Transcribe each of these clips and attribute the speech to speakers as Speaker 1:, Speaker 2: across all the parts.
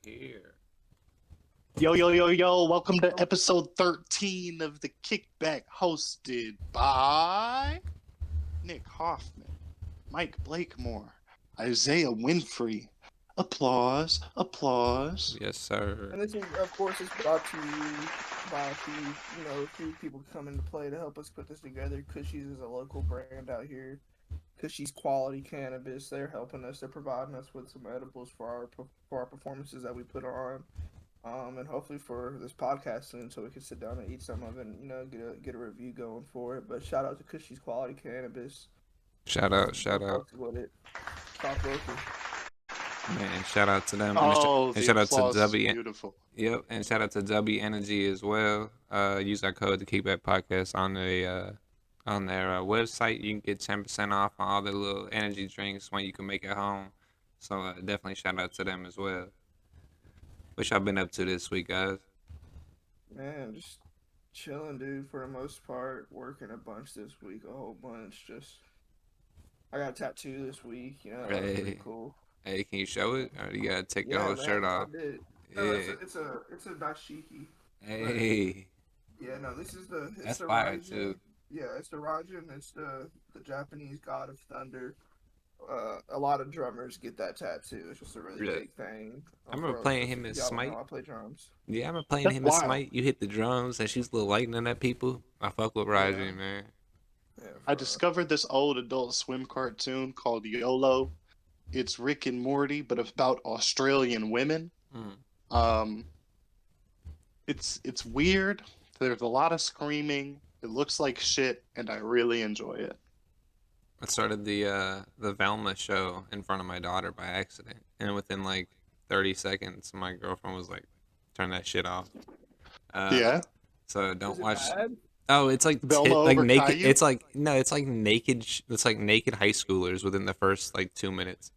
Speaker 1: here.
Speaker 2: Yo, yo, yo, yo, welcome to episode 13 of the KickBaQ, hosted by Nick Hofmann, Mike Blakemore, Isaiah Winfree. Applause, applause.
Speaker 1: Yes, sir.
Speaker 3: And this is, of course, it's brought to you by a few people come into play to help us put this together. Cushies is a local brand out here. Cushies Quality Cannabis. They're helping us. They're providing us with some edibles for our performances that we put on, and hopefully for this podcast soon, so we can sit down and eat some of it and get a review going for it. But shout out to Cushies Quality Cannabis.
Speaker 1: Shout out.
Speaker 3: With it. Stop working.
Speaker 1: Man, shout out to them.
Speaker 2: Oh,
Speaker 1: and shout out to
Speaker 2: is
Speaker 1: W.
Speaker 2: beautiful.
Speaker 1: Yep, and shout out to W Energy as well. Use our code, the KickBaQ Podcast, on their website. You can get 10% off on all the little energy drinks when you can make it home. So definitely shout out to them as well. What y'all been up to this week, guys?
Speaker 3: Man, just chilling, dude, for the most part. Working a bunch this week, a whole bunch. I got a tattoo this week, that was pretty cool.
Speaker 1: Hey, can you show it? Or you gotta take your whole shirt off?
Speaker 3: I did. No,
Speaker 1: Yeah.
Speaker 3: it's a dashiki.
Speaker 1: Hey.
Speaker 3: Yeah, no, this is the...
Speaker 1: That's
Speaker 3: the
Speaker 1: fire,
Speaker 3: Raijin.
Speaker 1: too.
Speaker 3: Yeah, it's the Raijin. It's the Japanese god of thunder. A lot of drummers get that tattoo. It's just a really big thing.
Speaker 1: I remember playing him in Smite.
Speaker 3: I play drums.
Speaker 1: Yeah, I remember playing him in Smite. You hit the drums and she's little lightning at people. I fuck with Raijin, man.
Speaker 3: Yeah,
Speaker 2: I discovered this old Adult Swim cartoon called YOLO. It's Rick and Morty, but about Australian women. It's weird. There's a lot of screaming. It looks like shit, and I really enjoy it.
Speaker 1: I started the Velma show in front of my daughter by accident, and within like 30 seconds, my girlfriend was like, "Turn that shit off."
Speaker 2: Yeah.
Speaker 1: So don't watch.
Speaker 3: Bad?
Speaker 1: Oh, it's like
Speaker 2: Velma
Speaker 1: like
Speaker 2: over
Speaker 1: naked.
Speaker 2: Caillou?
Speaker 1: It's like naked. It's like naked high schoolers within the first like 2 minutes.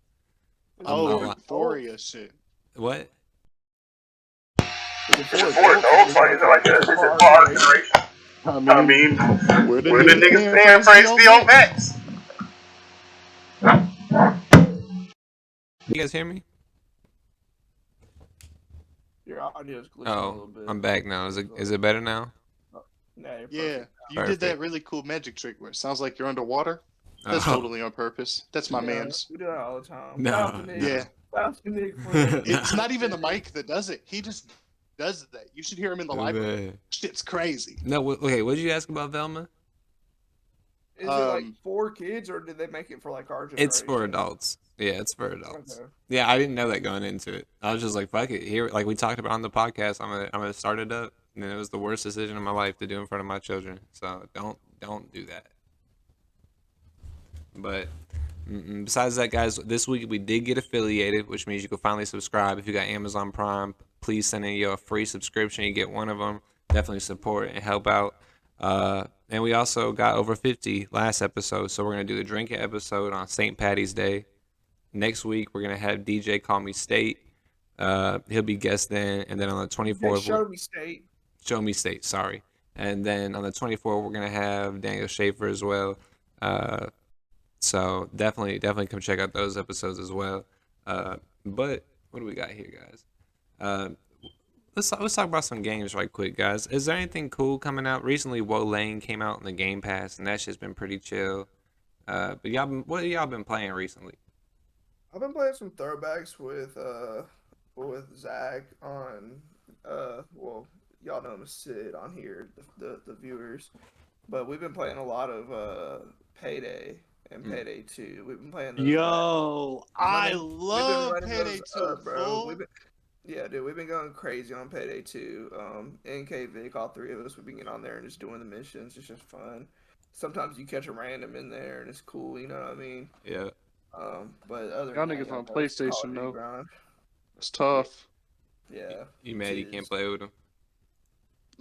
Speaker 2: Oh,
Speaker 1: not-
Speaker 2: Euphoria shit.
Speaker 1: What?
Speaker 3: Is it
Speaker 4: For adults, like, is it like this? Is it for our generation? I mean,
Speaker 2: where the
Speaker 4: where the niggas paying for HBO Max?
Speaker 1: You guys hear me?
Speaker 3: Your audio's glitching a little
Speaker 1: Oh,
Speaker 3: bit.
Speaker 1: I'm back now. Is it better now?
Speaker 3: Nah, you're
Speaker 2: Yeah,
Speaker 3: perfect.
Speaker 2: you did that really cool magic trick where it sounds like you're underwater. That's totally on purpose. That's my man's.
Speaker 3: We do that all the time.
Speaker 1: No,
Speaker 3: Shout out to Nick.
Speaker 2: Yeah.
Speaker 3: Shout out to Nick for it.
Speaker 2: It's not even the mic that does it. He just does that. You should hear him in the library.
Speaker 1: Man.
Speaker 2: Shit's crazy.
Speaker 1: No, okay. What did you ask about Velma?
Speaker 3: Is it like for kids, or did they make it for like our generation?
Speaker 1: It's for adults. Yeah, it's for adults.
Speaker 3: Okay.
Speaker 1: Yeah, I didn't know that going into it. I was just like, fuck it. Here, like we talked about on the podcast, I'm gonna start it up, and it was the worst decision of my life to do in front of my children. So don't do that. But besides that, guys, this week we did get affiliated, which means you can finally subscribe. If you got Amazon Prime, please send in your free subscription. You get one of them. Definitely support and help out. And we also got over 50 last episode, so we're gonna do the drinking episode on St. Patty's Day. Next week we're gonna have DJ Call Me State. He'll be guest then, and then on the 24th,
Speaker 3: Show me state.
Speaker 1: Show Me State, sorry. And then on the 24th we're gonna have Daniel Schaefer as well. So definitely come check out those episodes as well. But what do we got here, guys? Let's talk about some games right quick, guys. Is there anything cool coming out? Recently, Woe Lane came out in the Game Pass, and that shit's been pretty chill. But what have y'all been playing recently?
Speaker 3: I've been playing some throwbacks with Zach on well, y'all know him as Sid on here, the viewers. But we've been playing a lot of Payday and Payday 2. We've been playing those
Speaker 2: Yo, I love
Speaker 3: running
Speaker 2: Payday
Speaker 3: those
Speaker 2: 2,
Speaker 3: bro. Yeah, dude, we've been going crazy on Payday 2. NK Vic, all three of us, we've been getting on there and just doing the missions. It's just fun. Sometimes you catch a random in there and it's cool, you know what I mean?
Speaker 1: Yeah.
Speaker 3: But other
Speaker 2: Y'all
Speaker 3: than
Speaker 2: niggas
Speaker 3: that,
Speaker 2: on
Speaker 3: Call of
Speaker 2: PlayStation,
Speaker 3: Duty
Speaker 2: though.
Speaker 3: grind.
Speaker 2: It's tough.
Speaker 3: Yeah.
Speaker 1: You mad you can't play with them?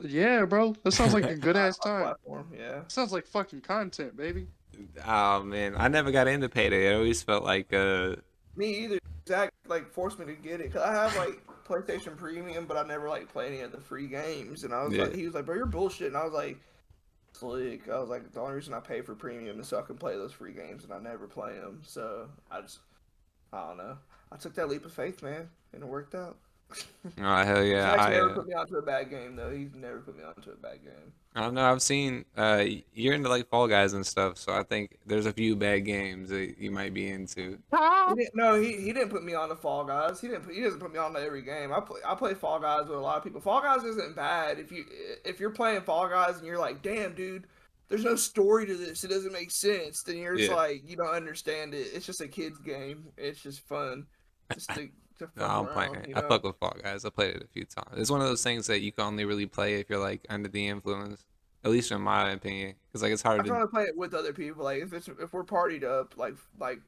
Speaker 2: Yeah, bro. That sounds like a good ass time.
Speaker 3: Platform, yeah.
Speaker 2: Sounds like fucking content, baby.
Speaker 1: Oh man, I never got into Payday. I always felt like
Speaker 3: Me either. Zach like forced me to get it because I have like PlayStation Premium, but I never like play any of the free games. And I was like, he was like, "Bro, you're bullshit." And I was like, "Slick." I was like, "The only reason I pay for Premium is so I can play those free games, and I never play them." So I don't know. I took that leap of faith, man, and it worked out.
Speaker 1: Oh hell yeah!
Speaker 3: Zach's never put me onto a bad game though. He's never put me onto a bad game.
Speaker 1: I don't know. I've seen you're into like Fall Guys and stuff, so I think there's a few bad games that you might be into.
Speaker 3: He didn't put me on to Fall Guys. He doesn't put me on to every game. I play Fall Guys with a lot of people. Fall Guys isn't bad if you're playing Fall Guys and you're like, damn dude, there's no story to this. It doesn't make sense. Then you're just
Speaker 1: Yeah.
Speaker 3: like, you don't understand it. It's just a kid's game. It's just fun. Just to
Speaker 1: No,
Speaker 3: fuck
Speaker 1: I'm
Speaker 3: around.
Speaker 1: playing.
Speaker 3: You
Speaker 1: I
Speaker 3: know?
Speaker 1: fuck with Fall Guys. I played it a few times. It's one of those things that you can only really play if you're like under the influence. At least in my opinion, because like it's
Speaker 3: I'm
Speaker 1: hard
Speaker 3: trying
Speaker 1: to.
Speaker 3: to play it with other people. Like if we're partied up, like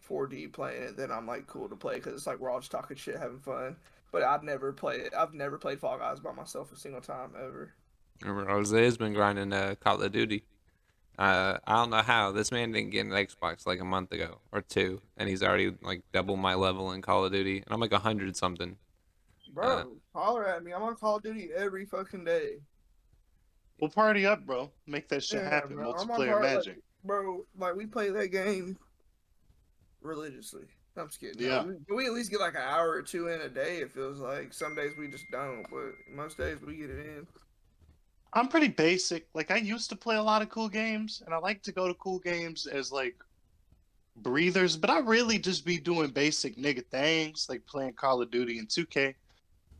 Speaker 3: 4D playing it, then I'm like cool to play because it's like we're all just talking shit, having fun. But I've never played it. I've never played Fall Guys by myself a single time ever.
Speaker 1: Remember, Isaiah's been grinding Call of Duty. I don't know how this man didn't get an Xbox like a month ago or two, and he's already like double my level in Call of Duty, and I'm like 100 something.
Speaker 3: Bro, holler at me. I'm on Call of Duty every fucking day.
Speaker 2: We'll party up, bro. Make that shit happen.
Speaker 3: bro. I'm on
Speaker 2: Multiplayer magic.
Speaker 3: Like, bro, like we play that game religiously. I'm just kidding.
Speaker 2: Yeah.
Speaker 3: We at least get like an hour or two in a day. It feels like some days we just don't, but most days we get it in.
Speaker 2: I'm pretty basic. Like I used to play a lot of cool games, and I like to go to cool games as like breathers, but I really just be doing basic nigga things, like playing Call of Duty and 2K.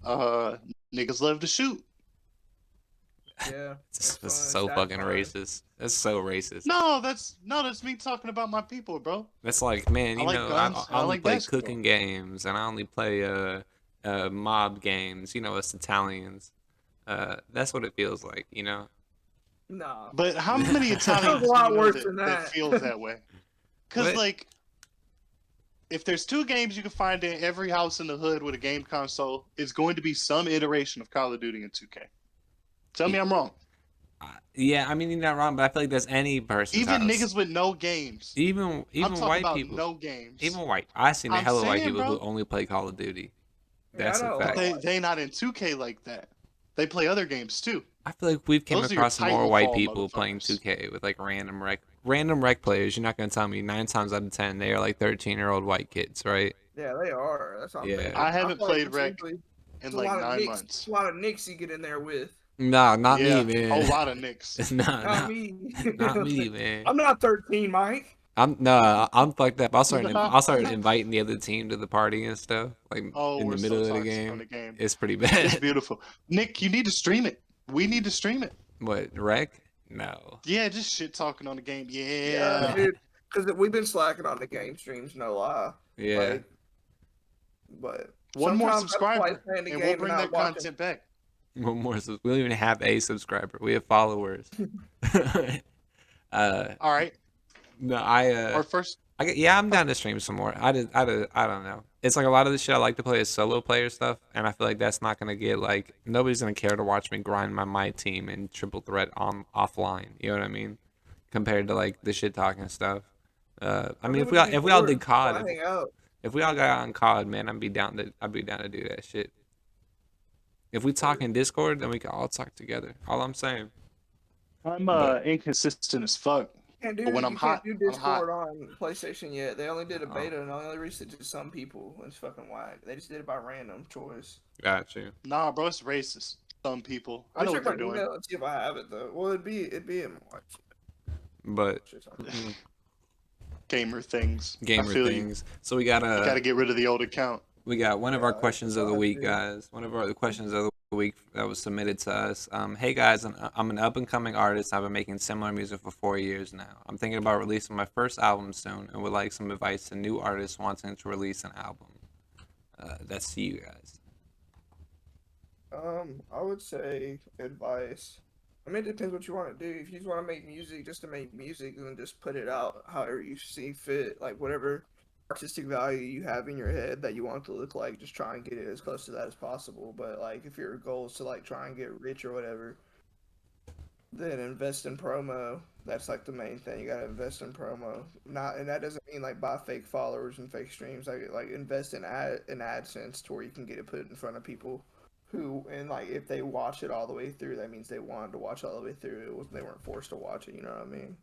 Speaker 2: Niggas love to shoot.
Speaker 3: Yeah.
Speaker 1: It's
Speaker 3: fun.
Speaker 1: so
Speaker 3: That's
Speaker 1: fucking
Speaker 3: fun.
Speaker 1: racist. That's so racist.
Speaker 2: No, that's me talking about my people, bro.
Speaker 1: That's like, man,
Speaker 2: I
Speaker 1: you
Speaker 2: like
Speaker 1: know,
Speaker 2: guns,
Speaker 1: I
Speaker 2: I
Speaker 1: only
Speaker 2: like
Speaker 1: play
Speaker 2: basketball.
Speaker 1: cooking games, and I only play mob games. You know, us Italians. That's what it feels like, you know.
Speaker 3: Nah.
Speaker 2: But how many Italians
Speaker 3: a lot
Speaker 2: do you know
Speaker 3: worse
Speaker 2: that,
Speaker 3: than
Speaker 2: that
Speaker 3: that.
Speaker 2: feels that way? Because
Speaker 1: What?
Speaker 2: like, if there's two games you can find in every house in the hood with a game console, it's going to be some iteration of Call of Duty and 2K. Tell me I'm wrong.
Speaker 1: Yeah, I mean you're not wrong, but I feel like that's any person's
Speaker 2: Even
Speaker 1: house.
Speaker 2: niggas with no games.
Speaker 1: Even
Speaker 2: I'm talking
Speaker 1: white
Speaker 2: about
Speaker 1: people.
Speaker 2: no games.
Speaker 1: Even white. I seen a
Speaker 2: I'm
Speaker 1: hell of white
Speaker 2: saying,
Speaker 1: people who
Speaker 2: bro.
Speaker 1: only play Call of Duty.
Speaker 3: Yeah,
Speaker 1: That's
Speaker 3: I
Speaker 1: a
Speaker 3: know.
Speaker 1: fact.
Speaker 2: They not in 2K like that. They play other games too.
Speaker 1: I feel like we've came
Speaker 2: Those are your
Speaker 1: across more white
Speaker 2: Titanfall
Speaker 1: people playing
Speaker 2: motherfuckers.
Speaker 1: 2K with like random rec players. You're not gonna tell me 9 times out of 10 they are like 13-year-old white kids, right?
Speaker 3: Yeah, they are. That's what I'm
Speaker 1: Yeah.
Speaker 3: thinking.
Speaker 2: I haven't
Speaker 3: feel like
Speaker 2: played
Speaker 3: it's
Speaker 2: Rec
Speaker 3: usually-
Speaker 2: in
Speaker 3: it's a
Speaker 2: like
Speaker 3: lot of
Speaker 2: 9
Speaker 3: nicks.
Speaker 2: months.
Speaker 3: It's a lot of nicks you get in there with.
Speaker 1: No, not
Speaker 2: Yeah,
Speaker 1: me, man.
Speaker 2: a whole lot of nicks.
Speaker 1: It's
Speaker 3: Not
Speaker 1: not
Speaker 3: me.
Speaker 1: not me, man.
Speaker 3: I'm not 13, Mike.
Speaker 1: I'm fucked up. I'll start inviting the other team to the party and stuff, like
Speaker 2: Oh,
Speaker 1: in
Speaker 2: we're
Speaker 1: the
Speaker 2: so
Speaker 1: middle of the
Speaker 2: toxic on the
Speaker 1: game.
Speaker 2: game.
Speaker 1: It's pretty
Speaker 2: It's
Speaker 1: bad.
Speaker 2: beautiful. Nick, you need to stream it. We need to stream it.
Speaker 1: What, rec? No.
Speaker 2: Yeah, just shit talking on the game.
Speaker 3: Yeah,
Speaker 2: Yeah.
Speaker 3: dude. Because we've been slacking on the game streams, no lie.
Speaker 1: Yeah.
Speaker 3: Like, but
Speaker 2: One more
Speaker 3: sometimes I just like
Speaker 2: subscriber,
Speaker 3: playing the
Speaker 2: and
Speaker 3: game
Speaker 2: we'll bring
Speaker 3: not
Speaker 2: that
Speaker 3: watching.
Speaker 2: content back.
Speaker 1: One more. We don't even have a subscriber. We have followers.
Speaker 2: All right.
Speaker 1: No,
Speaker 2: Our first.
Speaker 1: yeah, I'm down to stream some more. I don't know. It's like a lot of the shit I like to play is solo player stuff, and I feel like that's not gonna get like nobody's gonna care to watch me grind my team in triple threat on offline. You know what I mean? Compared to like the shit talking stuff. I mean, if we all did COD,
Speaker 3: hang out.
Speaker 1: if we all got on COD, man, I'd be down to do that shit. If we talk in Discord, then we can all talk together. All I'm saying.
Speaker 2: I'm
Speaker 1: But-
Speaker 2: inconsistent as fuck.
Speaker 3: Can't do,
Speaker 2: But when
Speaker 3: you
Speaker 2: I'm
Speaker 3: can't
Speaker 2: hot,
Speaker 3: do
Speaker 2: I'm hot.
Speaker 3: Discord on PlayStation yet. They only did a
Speaker 1: Oh.
Speaker 3: beta and only released it to some people. It's fucking whack. They just did it by random choice.
Speaker 1: Got you.
Speaker 2: Nah, bro, it's racist. Some people. I know
Speaker 3: check
Speaker 2: what they're
Speaker 3: my
Speaker 2: doing.
Speaker 3: email and see if I have it though. Well, it'd be in my watch.
Speaker 1: But
Speaker 2: Gamer things. I
Speaker 1: gamer
Speaker 2: feel
Speaker 1: things. So we got
Speaker 2: You gotta get rid of the old account.
Speaker 1: We got one of our
Speaker 3: Yeah,
Speaker 1: questions of the
Speaker 3: that's
Speaker 1: week,
Speaker 3: it.
Speaker 1: guys. One of our questions of the week that was submitted to us. Hey guys, I'm an up and coming artist. I've been making similar music for 4 years now. I'm thinking about releasing my first album soon, and would like some advice to new artists wanting to release an album. That's to you guys.
Speaker 3: I would say advice. I mean, it depends what you want to do. If you just want to make music just to make music, then just put it out however you see fit. Like whatever artistic value you have in your head that you want it to look like, just try and get it as close to that as possible. But like, if your goal is to like try and get rich or whatever, then invest in promo. That's like the main thing. You gotta invest in promo. And that doesn't mean like buy fake followers and fake streams. Like invest in AdSense to where you can get it put in front of people who, and like if they watch it all the way through, that means they wanted to watch all the way through. They weren't forced to watch it. You know what I mean?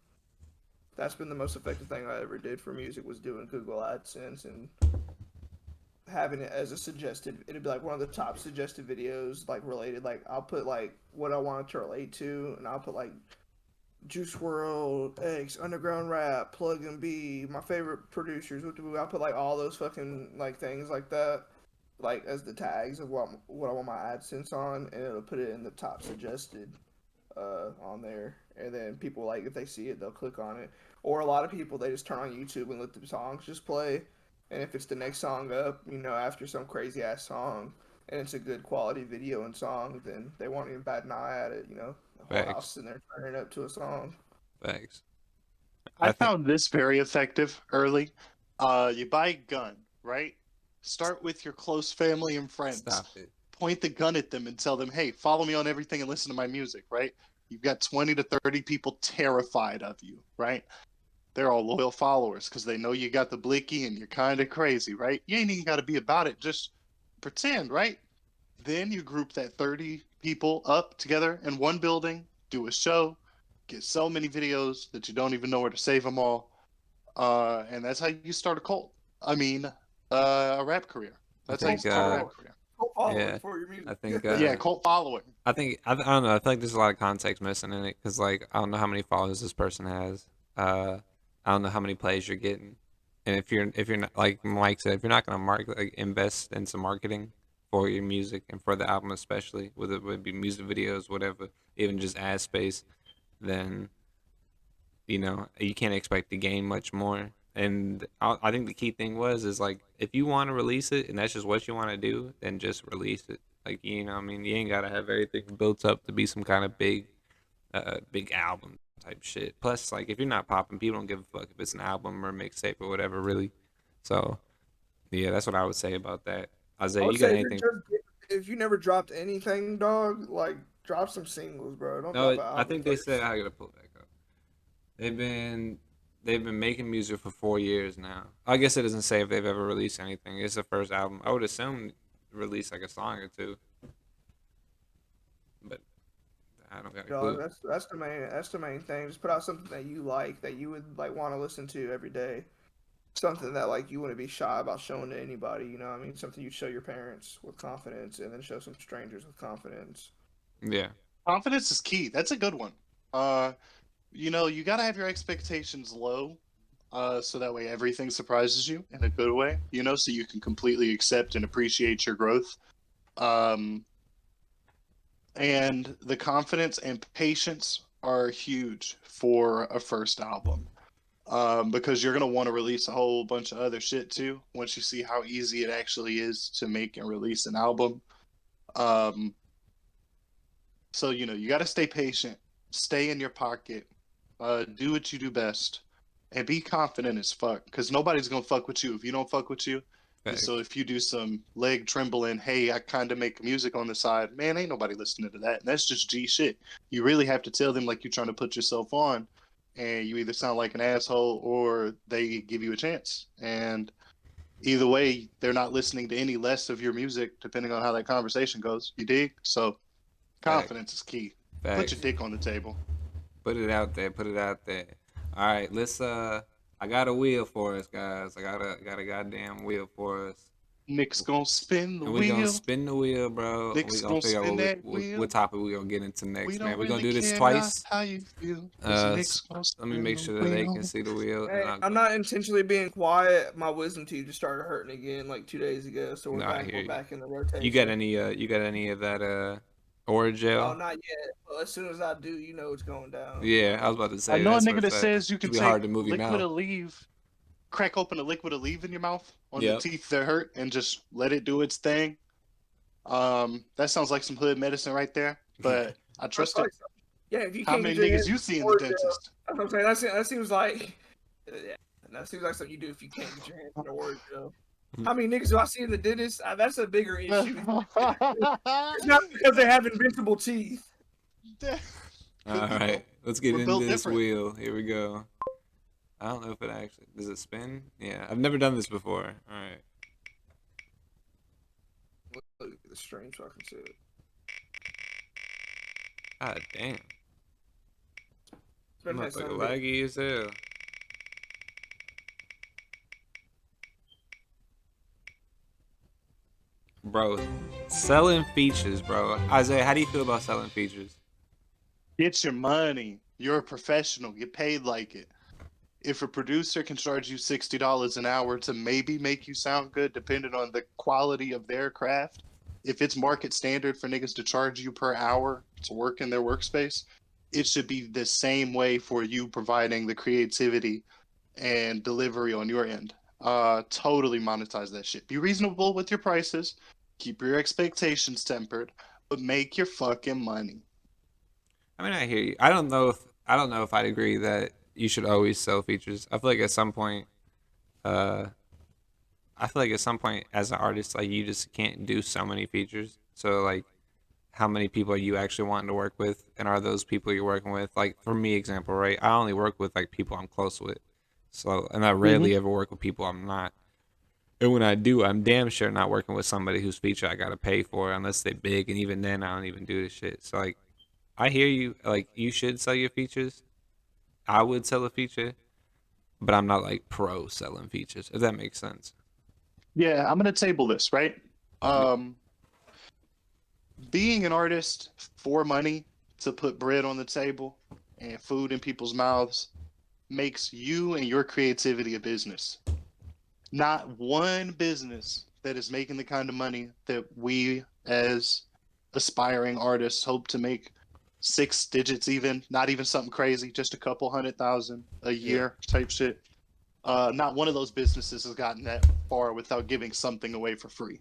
Speaker 3: That's been the most effective thing I ever did for music was doing Google AdSense and having it as a suggested. It'd be like one of the top suggested videos, like related. Like I'll put like what I want it to relate to, and I'll put like Juice World, X, Underground Rap, Plug and B, my favorite producers. I'll put like all those fucking like things like that, like as the tags of what I want my AdSense on, and it'll put it in the top suggested on there. And then people, like, if they see it, they'll click on it. Or a lot of people, they just turn on YouTube and let the songs just play. And if it's the next song up, after some crazy ass song, and it's a good quality video and song, then they won't even bat an eye at it. The whole house
Speaker 1: Facts.
Speaker 3: sitting there turning up to a song.
Speaker 1: Thanks.
Speaker 2: I found this very effective early. You buy a gun, right? Start with your close family and friends.
Speaker 1: Stop it.
Speaker 2: Point the gun at them and tell them, hey, follow me on everything and listen to my music, right? You've got 20 to 30 people terrified of you, right? They're all loyal followers because they know you got the blicky and you're kind of crazy, right? You ain't even got to be about it. Just pretend, right? Then you group that 30 people up together in one building, do a show, get so many videos that you don't even know where to save them all. And that's how you start a cult. I mean, a rap career. That's how you start a rap career.
Speaker 3: Cult following
Speaker 1: Yeah,
Speaker 3: for your music.
Speaker 1: I think.
Speaker 2: Yeah, cult following.
Speaker 1: I don't know. I feel like there's a lot of context missing in it because, like, I don't know how many followers this person has. I don't know how many plays you're getting, and if you're not, like Mike said, if you're not gonna invest in some marketing for your music and for the album especially, whether it would be music videos, whatever, even just ad space, then you can't expect to gain much more. And I think the key thing is like if you want to release it and that's just what you want to do, then just release it. Like I mean, you ain't gotta have everything built up to be some kind of big album type shit. Plus, like if you're not popping, people don't give a fuck if it's an album or mixtape or whatever, really. So yeah, that's what I would say about that.
Speaker 3: I
Speaker 1: Isaiah,
Speaker 3: would
Speaker 1: you got
Speaker 3: say
Speaker 1: anything?
Speaker 3: if you never dropped anything, dog, like drop some singles, bro. Don't
Speaker 1: No,
Speaker 3: drop an album
Speaker 1: I think they
Speaker 3: first.
Speaker 1: said I gotta pull back up. They've been making music for 4 years now. I guess it doesn't say if they've ever released anything. It's the first album. I would assume release like a song or two, but I don't got a
Speaker 3: Dog,
Speaker 1: clue.
Speaker 3: that's the main thing. Just put out something that you like, that you would like want to listen to every day. Something that like you wouldn't be shy about showing to anybody. You know what I mean? Something you show your parents with confidence, and then show some strangers with confidence.
Speaker 1: Yeah,
Speaker 2: Confidence is key. That's a good one. You got to have your expectations low, so that way everything surprises you in a good way. So you can completely accept and appreciate your growth. And the confidence and patience are huge for a first album. Because you're going to want to release a whole bunch of other shit too once you see how easy it actually is to make and release an album. So, you got to stay patient, stay in your pocket, do what you do best, and be confident as fuck, because nobody's going to fuck with you if you don't fuck with you. And so if you do some leg trembling, hey, I kind of make music on the side, man, ain't nobody listening to that. And that's just G shit. You really have to tell them like you're trying to put yourself on, and you either sound like an asshole or they give you a chance. And either way, they're not listening to any less of your music, depending on how that conversation goes. You dig? So confidence is key. Put your dick on the table.
Speaker 1: Put it out there. Put it out there. All right, let's. I got a wheel for us, guys. I got a goddamn wheel for us.
Speaker 2: Nick's gonna spin the
Speaker 1: And
Speaker 2: wheel.
Speaker 1: We gonna spin the wheel, bro.
Speaker 2: Nick's
Speaker 1: We gonna figure out
Speaker 2: spin that wheel.
Speaker 1: what topic we gonna get into next,
Speaker 2: We
Speaker 1: man.
Speaker 2: don't
Speaker 1: We gonna
Speaker 2: really
Speaker 1: do this
Speaker 2: care
Speaker 1: twice.
Speaker 2: how you feel, 'cause Nick's gonna
Speaker 1: Let me
Speaker 2: spin
Speaker 1: make
Speaker 2: the
Speaker 1: sure that they
Speaker 2: wheel.
Speaker 1: can see the wheel.
Speaker 3: Hey, I'm not intentionally being quiet. My wisdom teeth just started hurting again like 2 days ago, so we're back in the rotation.
Speaker 1: You got any of that Oragel?
Speaker 3: Oh, not yet. Well, as soon as I do, it's going down.
Speaker 1: Yeah, I was about to say.
Speaker 2: I know a
Speaker 1: that's
Speaker 2: nigga
Speaker 1: what
Speaker 2: that
Speaker 1: it's at.
Speaker 2: says you can
Speaker 1: It's
Speaker 2: take
Speaker 1: hard to move your
Speaker 2: liquid
Speaker 1: mouth.
Speaker 2: Aleve, crack open a liquid Aleve in your mouth on
Speaker 1: Yep.
Speaker 2: the teeth that hurt, and just let it do its thing. That sounds like some hood medicine right there, but I trust it.
Speaker 3: Yeah, if you
Speaker 2: How
Speaker 3: can't
Speaker 2: many
Speaker 3: get your
Speaker 2: niggas
Speaker 3: hands
Speaker 2: you see in
Speaker 3: on
Speaker 2: the
Speaker 3: Oragel,
Speaker 2: dentist?
Speaker 3: I'm saying that seems like that seems like something you do if you can't get your hands on Oragel. How many niggas do I see in the dentist? That's a bigger issue. It's not because they have invincible teeth.
Speaker 1: All right, let's get
Speaker 2: We're
Speaker 1: into
Speaker 2: built
Speaker 1: this
Speaker 2: different.
Speaker 1: wheel. Here we go. I don't know if it actually does it spin. Yeah, I've never done this before. All right.
Speaker 3: Look at the stream so I can see it.
Speaker 1: God damn.
Speaker 3: Better have
Speaker 1: Motherfucker
Speaker 3: something
Speaker 1: laggy as hell. Bro, selling features, bro. Isaiah, how do you feel about selling features?
Speaker 2: Get your money. You're a professional. Get paid like it. If a producer can charge you $60 an hour to maybe make you sound good, depending on the quality of their craft, if it's market standard for niggas to charge you per hour to work in their workspace, it should be the same way for you providing the creativity and delivery on your end. Totally monetize that shit. Be reasonable with your prices. Keep your expectations tempered, but make your fucking money.
Speaker 1: I mean, I hear you. I don't know if I'd agree that you should always sell features. I feel like at some point, uh, as an artist, like you just can't do so many features. So like, how many people are you actually wanting to work with, and are those people you're working with? Like for me, example, right? I only work with like people I'm close with. So, and I rarely ever work with people I'm not. And when I do, I'm damn sure not working with somebody whose feature I gotta pay for unless they big, and even then, I don't even do this shit. So like, I hear you. Like, you should sell your features. I would sell a feature, but I'm not like pro selling features. If that makes sense.
Speaker 2: Yeah, I'm gonna table this, right? Um, Being an artist for money to put bread on the table and food in people's mouths makes you and your creativity a business. Not one business that is making the kind of money that we as aspiring artists hope to make, six digits, even not even something crazy, just a couple 100,000 a year type shit. Not one of those businesses has gotten that far without giving something away for free.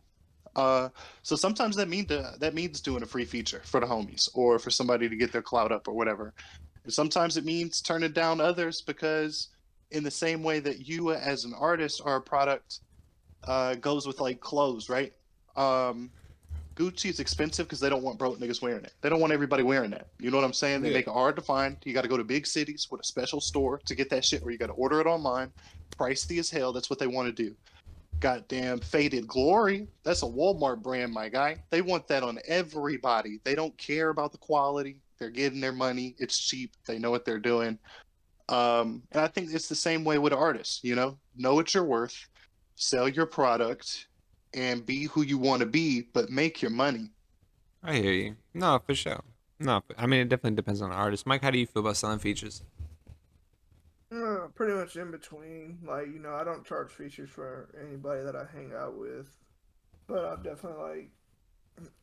Speaker 2: So sometimes that means doing a free feature for the homies or for somebody to get their clout up or whatever. And sometimes it means turning down others because, in the same way that you as an artist are a product, goes with like clothes, right? Gucci is expensive because they don't want broke niggas wearing it. They don't want everybody wearing that. You know what I'm saying? They
Speaker 1: Yeah.
Speaker 2: make it hard to find. You got to go to big cities with a special store to get that shit, where you got to order it online, pricey as hell. That's what they want to do. Goddamn Faded Glory. That's a Walmart brand, my guy. They want that on everybody. They don't care about the quality. They're getting their money. It's cheap. They know what they're doing. And I think it's the same way with artists. Know what you're worth, sell your product, and be who you want to be, but make your money.
Speaker 1: I hear you. No, for sure. No, I mean, it definitely depends on the artist. Mike, how do you feel about selling features?
Speaker 3: Pretty much in between. Like, I don't charge features for anybody that I hang out with, but I've definitely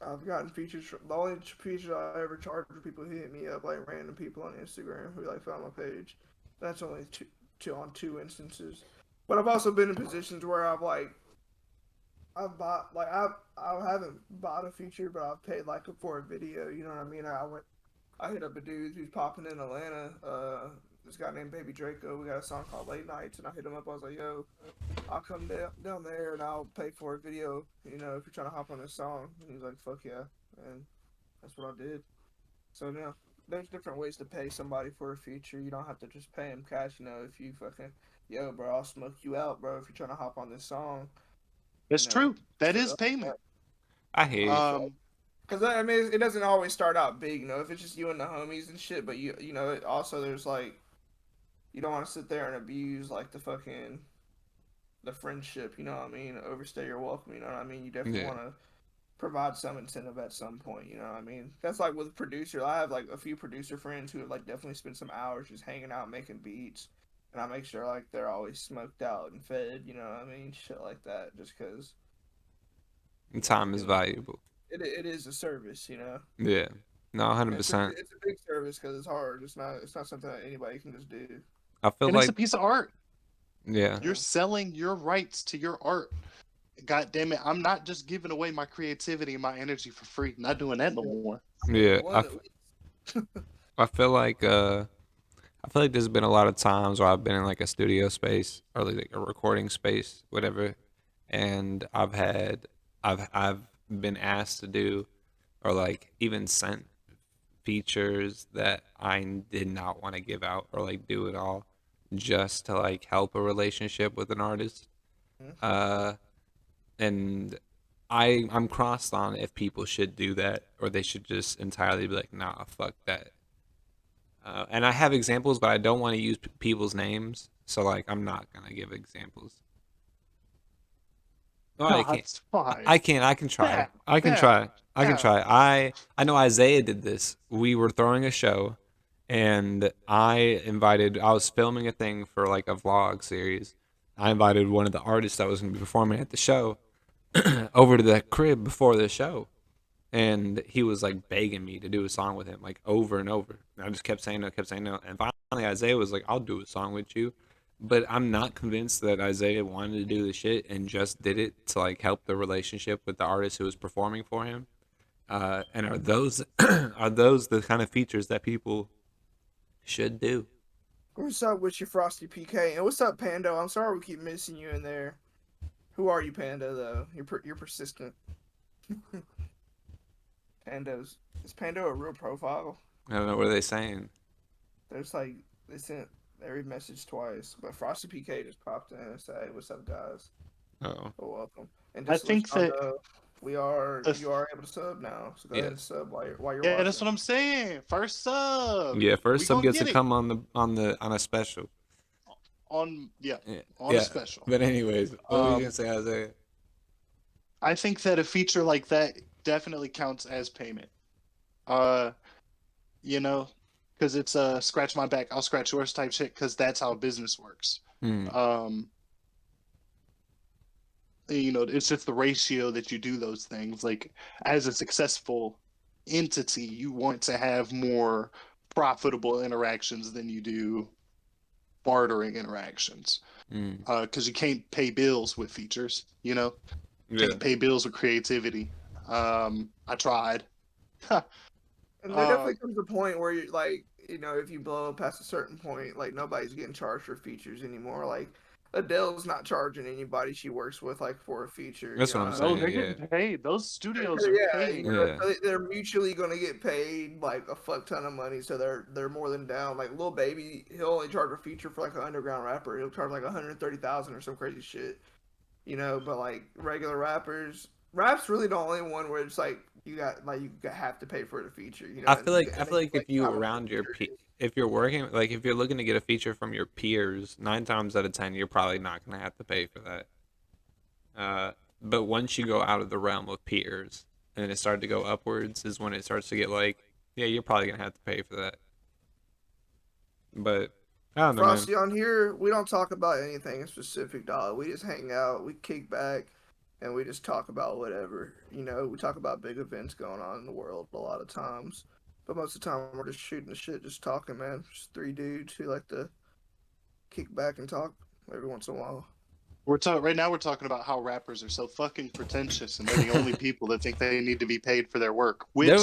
Speaker 3: I've gotten features. The only features I ever charged for people who hit me up, like random people on Instagram who found my page. That's only two instances. But I've also been in positions where I've bought I haven't bought a feature, but I've paid for a video. You know what I mean? I hit up a dude who's popping in Atlanta. This guy named Baby Draco. We got a song called Late Nights, and I hit him up. I was like, "Yo, I'll come down there and I'll pay for a video. If you're trying to hop on this song." And he's like, "Fuck yeah!" And that's what I did. So there's different ways to pay somebody for a feature. You don't have to just pay them cash. If you fucking, yo, bro, I'll smoke you out, bro. If you're trying to hop on this song,
Speaker 2: That's true. That
Speaker 3: straight
Speaker 2: is
Speaker 3: up.
Speaker 2: payment.
Speaker 1: I hear you.
Speaker 3: Because I mean, it doesn't always start out big. If it's just you and the homies and shit. But also there's you don't want to sit there and abuse the friendship. You know what I mean? Overstay your welcome. You know what I mean? You definitely
Speaker 1: Yeah.
Speaker 3: want to provide some incentive at some point. You know what I mean? That's like with producer. I have a few producer friends who have definitely spent some hours just hanging out making beats, and I make sure they're always smoked out and fed. You know what I mean? Shit like that. Just because
Speaker 1: Time is valuable.
Speaker 3: it is a service.
Speaker 1: Yeah. No,
Speaker 3: And it's
Speaker 1: 100%.
Speaker 3: a big service because it's hard. It's not something that anybody can just do.
Speaker 1: I feel
Speaker 2: And it's
Speaker 1: like,
Speaker 2: a piece of art.
Speaker 1: yeah.
Speaker 2: You're selling your rights to your art. God damn it. I'm not just giving away my creativity and my energy for free. Not doing that no more.
Speaker 1: Yeah.
Speaker 3: One at least.
Speaker 1: I feel like, there's been a lot of times where I've been in a studio space or like a recording space, whatever, and I've been asked to do or even sent features that I did not want to give out or do it all just to help a relationship with an artist. Uh, and I'm crossed on if people should do that or they should just entirely be like, nah, fuck that. And I have examples, but I don't want to use people's names, so I'm not gonna give examples. Oh, I can't.
Speaker 2: That's fine.
Speaker 1: I can. I can try.
Speaker 2: Yeah,
Speaker 1: I can
Speaker 2: yeah,
Speaker 1: try. I can
Speaker 2: yeah.
Speaker 1: try. I know Isaiah did this. We were throwing a show, and I was filming a thing for like a vlog series. I invited one of the artists that was going to be performing at the show over to the crib before the show, and he was like begging me to do a song with him like over and over. And I just kept saying no, kept saying no, and finally Isaiah was like, "I'll do a song with you," but I'm not convinced that Isaiah wanted to do the shit and just did it to like help the relationship with the artist who was performing for him. And are those are those the kind of features that people should do?
Speaker 3: What's up with your Frosty PK? And what's up, Pando? I'm sorry we keep missing you in there. Who are you, Panda? Though you're persistent. Is Pando a real profile?
Speaker 1: I don't know what are they saying.
Speaker 3: There's like they sent every message twice, but Frosty PK just popped in and said, "Hey, what's up, guys?
Speaker 1: Oh,
Speaker 3: Well, welcome." And
Speaker 2: I
Speaker 3: just to let
Speaker 2: think
Speaker 3: y'all
Speaker 2: that
Speaker 3: know, you are
Speaker 2: the-
Speaker 3: able to sub now. So go
Speaker 1: Yeah.
Speaker 3: ahead and sub while you're
Speaker 2: yeah,
Speaker 3: watching.
Speaker 2: that's what I'm saying. First sub.
Speaker 1: yeah.
Speaker 2: We
Speaker 1: First sub
Speaker 2: gonna
Speaker 1: gets
Speaker 2: get
Speaker 1: to
Speaker 2: it.
Speaker 1: come on a special.
Speaker 2: on
Speaker 1: Yeah,
Speaker 2: a
Speaker 1: yeah.
Speaker 2: special.
Speaker 1: But anyways, what were you gonna say, Isaiah?
Speaker 2: I think that a feature like that definitely counts as payment. You know, because it's a scratch my back, I'll scratch yours type shit. Because that's how business works. You know, it's just the ratio that you do those things. Like, as a successful entity, you want to have more profitable interactions than you do bartering interactions. Because you can't pay bills with features, you know?
Speaker 1: Yeah.
Speaker 2: Can't pay bills with creativity. I tried.
Speaker 3: And there definitely comes a point where you like, you know, if you blow up past a certain point, like nobody's getting charged for features anymore. Like Adele's not charging anybody she works with like for a feature.
Speaker 1: That's
Speaker 3: you
Speaker 1: what
Speaker 3: know
Speaker 1: I'm
Speaker 3: what I
Speaker 2: No,
Speaker 3: mean?
Speaker 1: saying.
Speaker 2: they're
Speaker 1: Yeah.
Speaker 2: getting paid. Those studios are
Speaker 3: Yeah,
Speaker 2: paying.
Speaker 3: you know,
Speaker 1: Yeah.
Speaker 3: so they're mutually gonna get paid like a fuck ton of money, so they're more than down. Like Lil Baby, he'll only charge a feature for like an underground rapper. He'll charge like 130,000 or some crazy shit, you know. But like regular rappers, rap's really the only one where it's like you have to pay for the feature, you know.
Speaker 1: I feel like
Speaker 3: like
Speaker 1: if you
Speaker 3: how much
Speaker 1: around
Speaker 3: the
Speaker 1: your
Speaker 3: feature is.
Speaker 1: if you're working like if you're looking to get a feature from your peers, 9 times out of 10 you're probably not gonna have to pay for that. But once you go out of the realm of peers and it started to go upwards is when it starts to get like, yeah, you're probably gonna have to pay for that. But I don't know, man.
Speaker 3: Frosty, on here, we don't talk about anything specific, dog. We just hang out, we kick back, and we just talk about whatever. You know, we talk about big events going on in the world a lot of times. But most of the time, we're just shooting the shit, just talking, man. Just three dudes who like to kick back and talk every once in a while.
Speaker 2: Right now we're talking about how rappers are so fucking pretentious and they're the only people that think they need to be paid for their work. Which
Speaker 1: there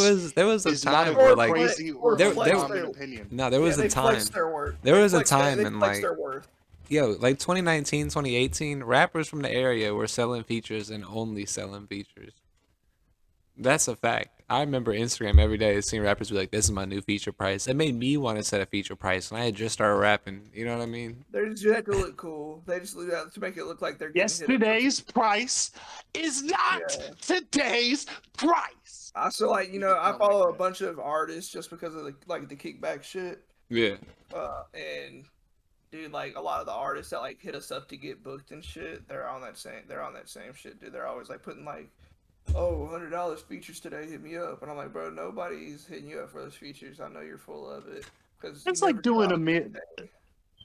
Speaker 1: was a
Speaker 2: is not
Speaker 1: time
Speaker 2: a
Speaker 1: where like
Speaker 2: crazy
Speaker 3: or
Speaker 2: or
Speaker 1: there-
Speaker 2: uncommon
Speaker 1: there-
Speaker 2: opinion.
Speaker 1: no, there was
Speaker 3: they
Speaker 1: a time.
Speaker 3: flex their worth.
Speaker 1: There
Speaker 3: They
Speaker 1: was a
Speaker 3: flex
Speaker 1: time
Speaker 3: they
Speaker 1: in
Speaker 3: flex
Speaker 1: like
Speaker 3: their worth.
Speaker 1: yo, like 2019, 2018, rappers from the area were selling features and only selling features. That's a fact. I remember Instagram every day seeing rappers be like, "This is my new feature price." It made me want to set a feature price, and I had just started rapping. You know what I mean?
Speaker 3: They just have to look cool. They just do that to make it look like they're getting hit up.
Speaker 2: Yesterday's price is not today's price.
Speaker 3: I feel like, you know, I follow a bunch of artists just because of the kickback shit.
Speaker 1: Yeah.
Speaker 3: And dude, like a lot of the artists that like hit us up to get booked and shit, they're on that same shit, dude. They're always like putting like, oh, $100 features today, hit me up. And I'm like, bro, nobody's hitting you up for those features. I know you're full of it. Because
Speaker 2: That's like doing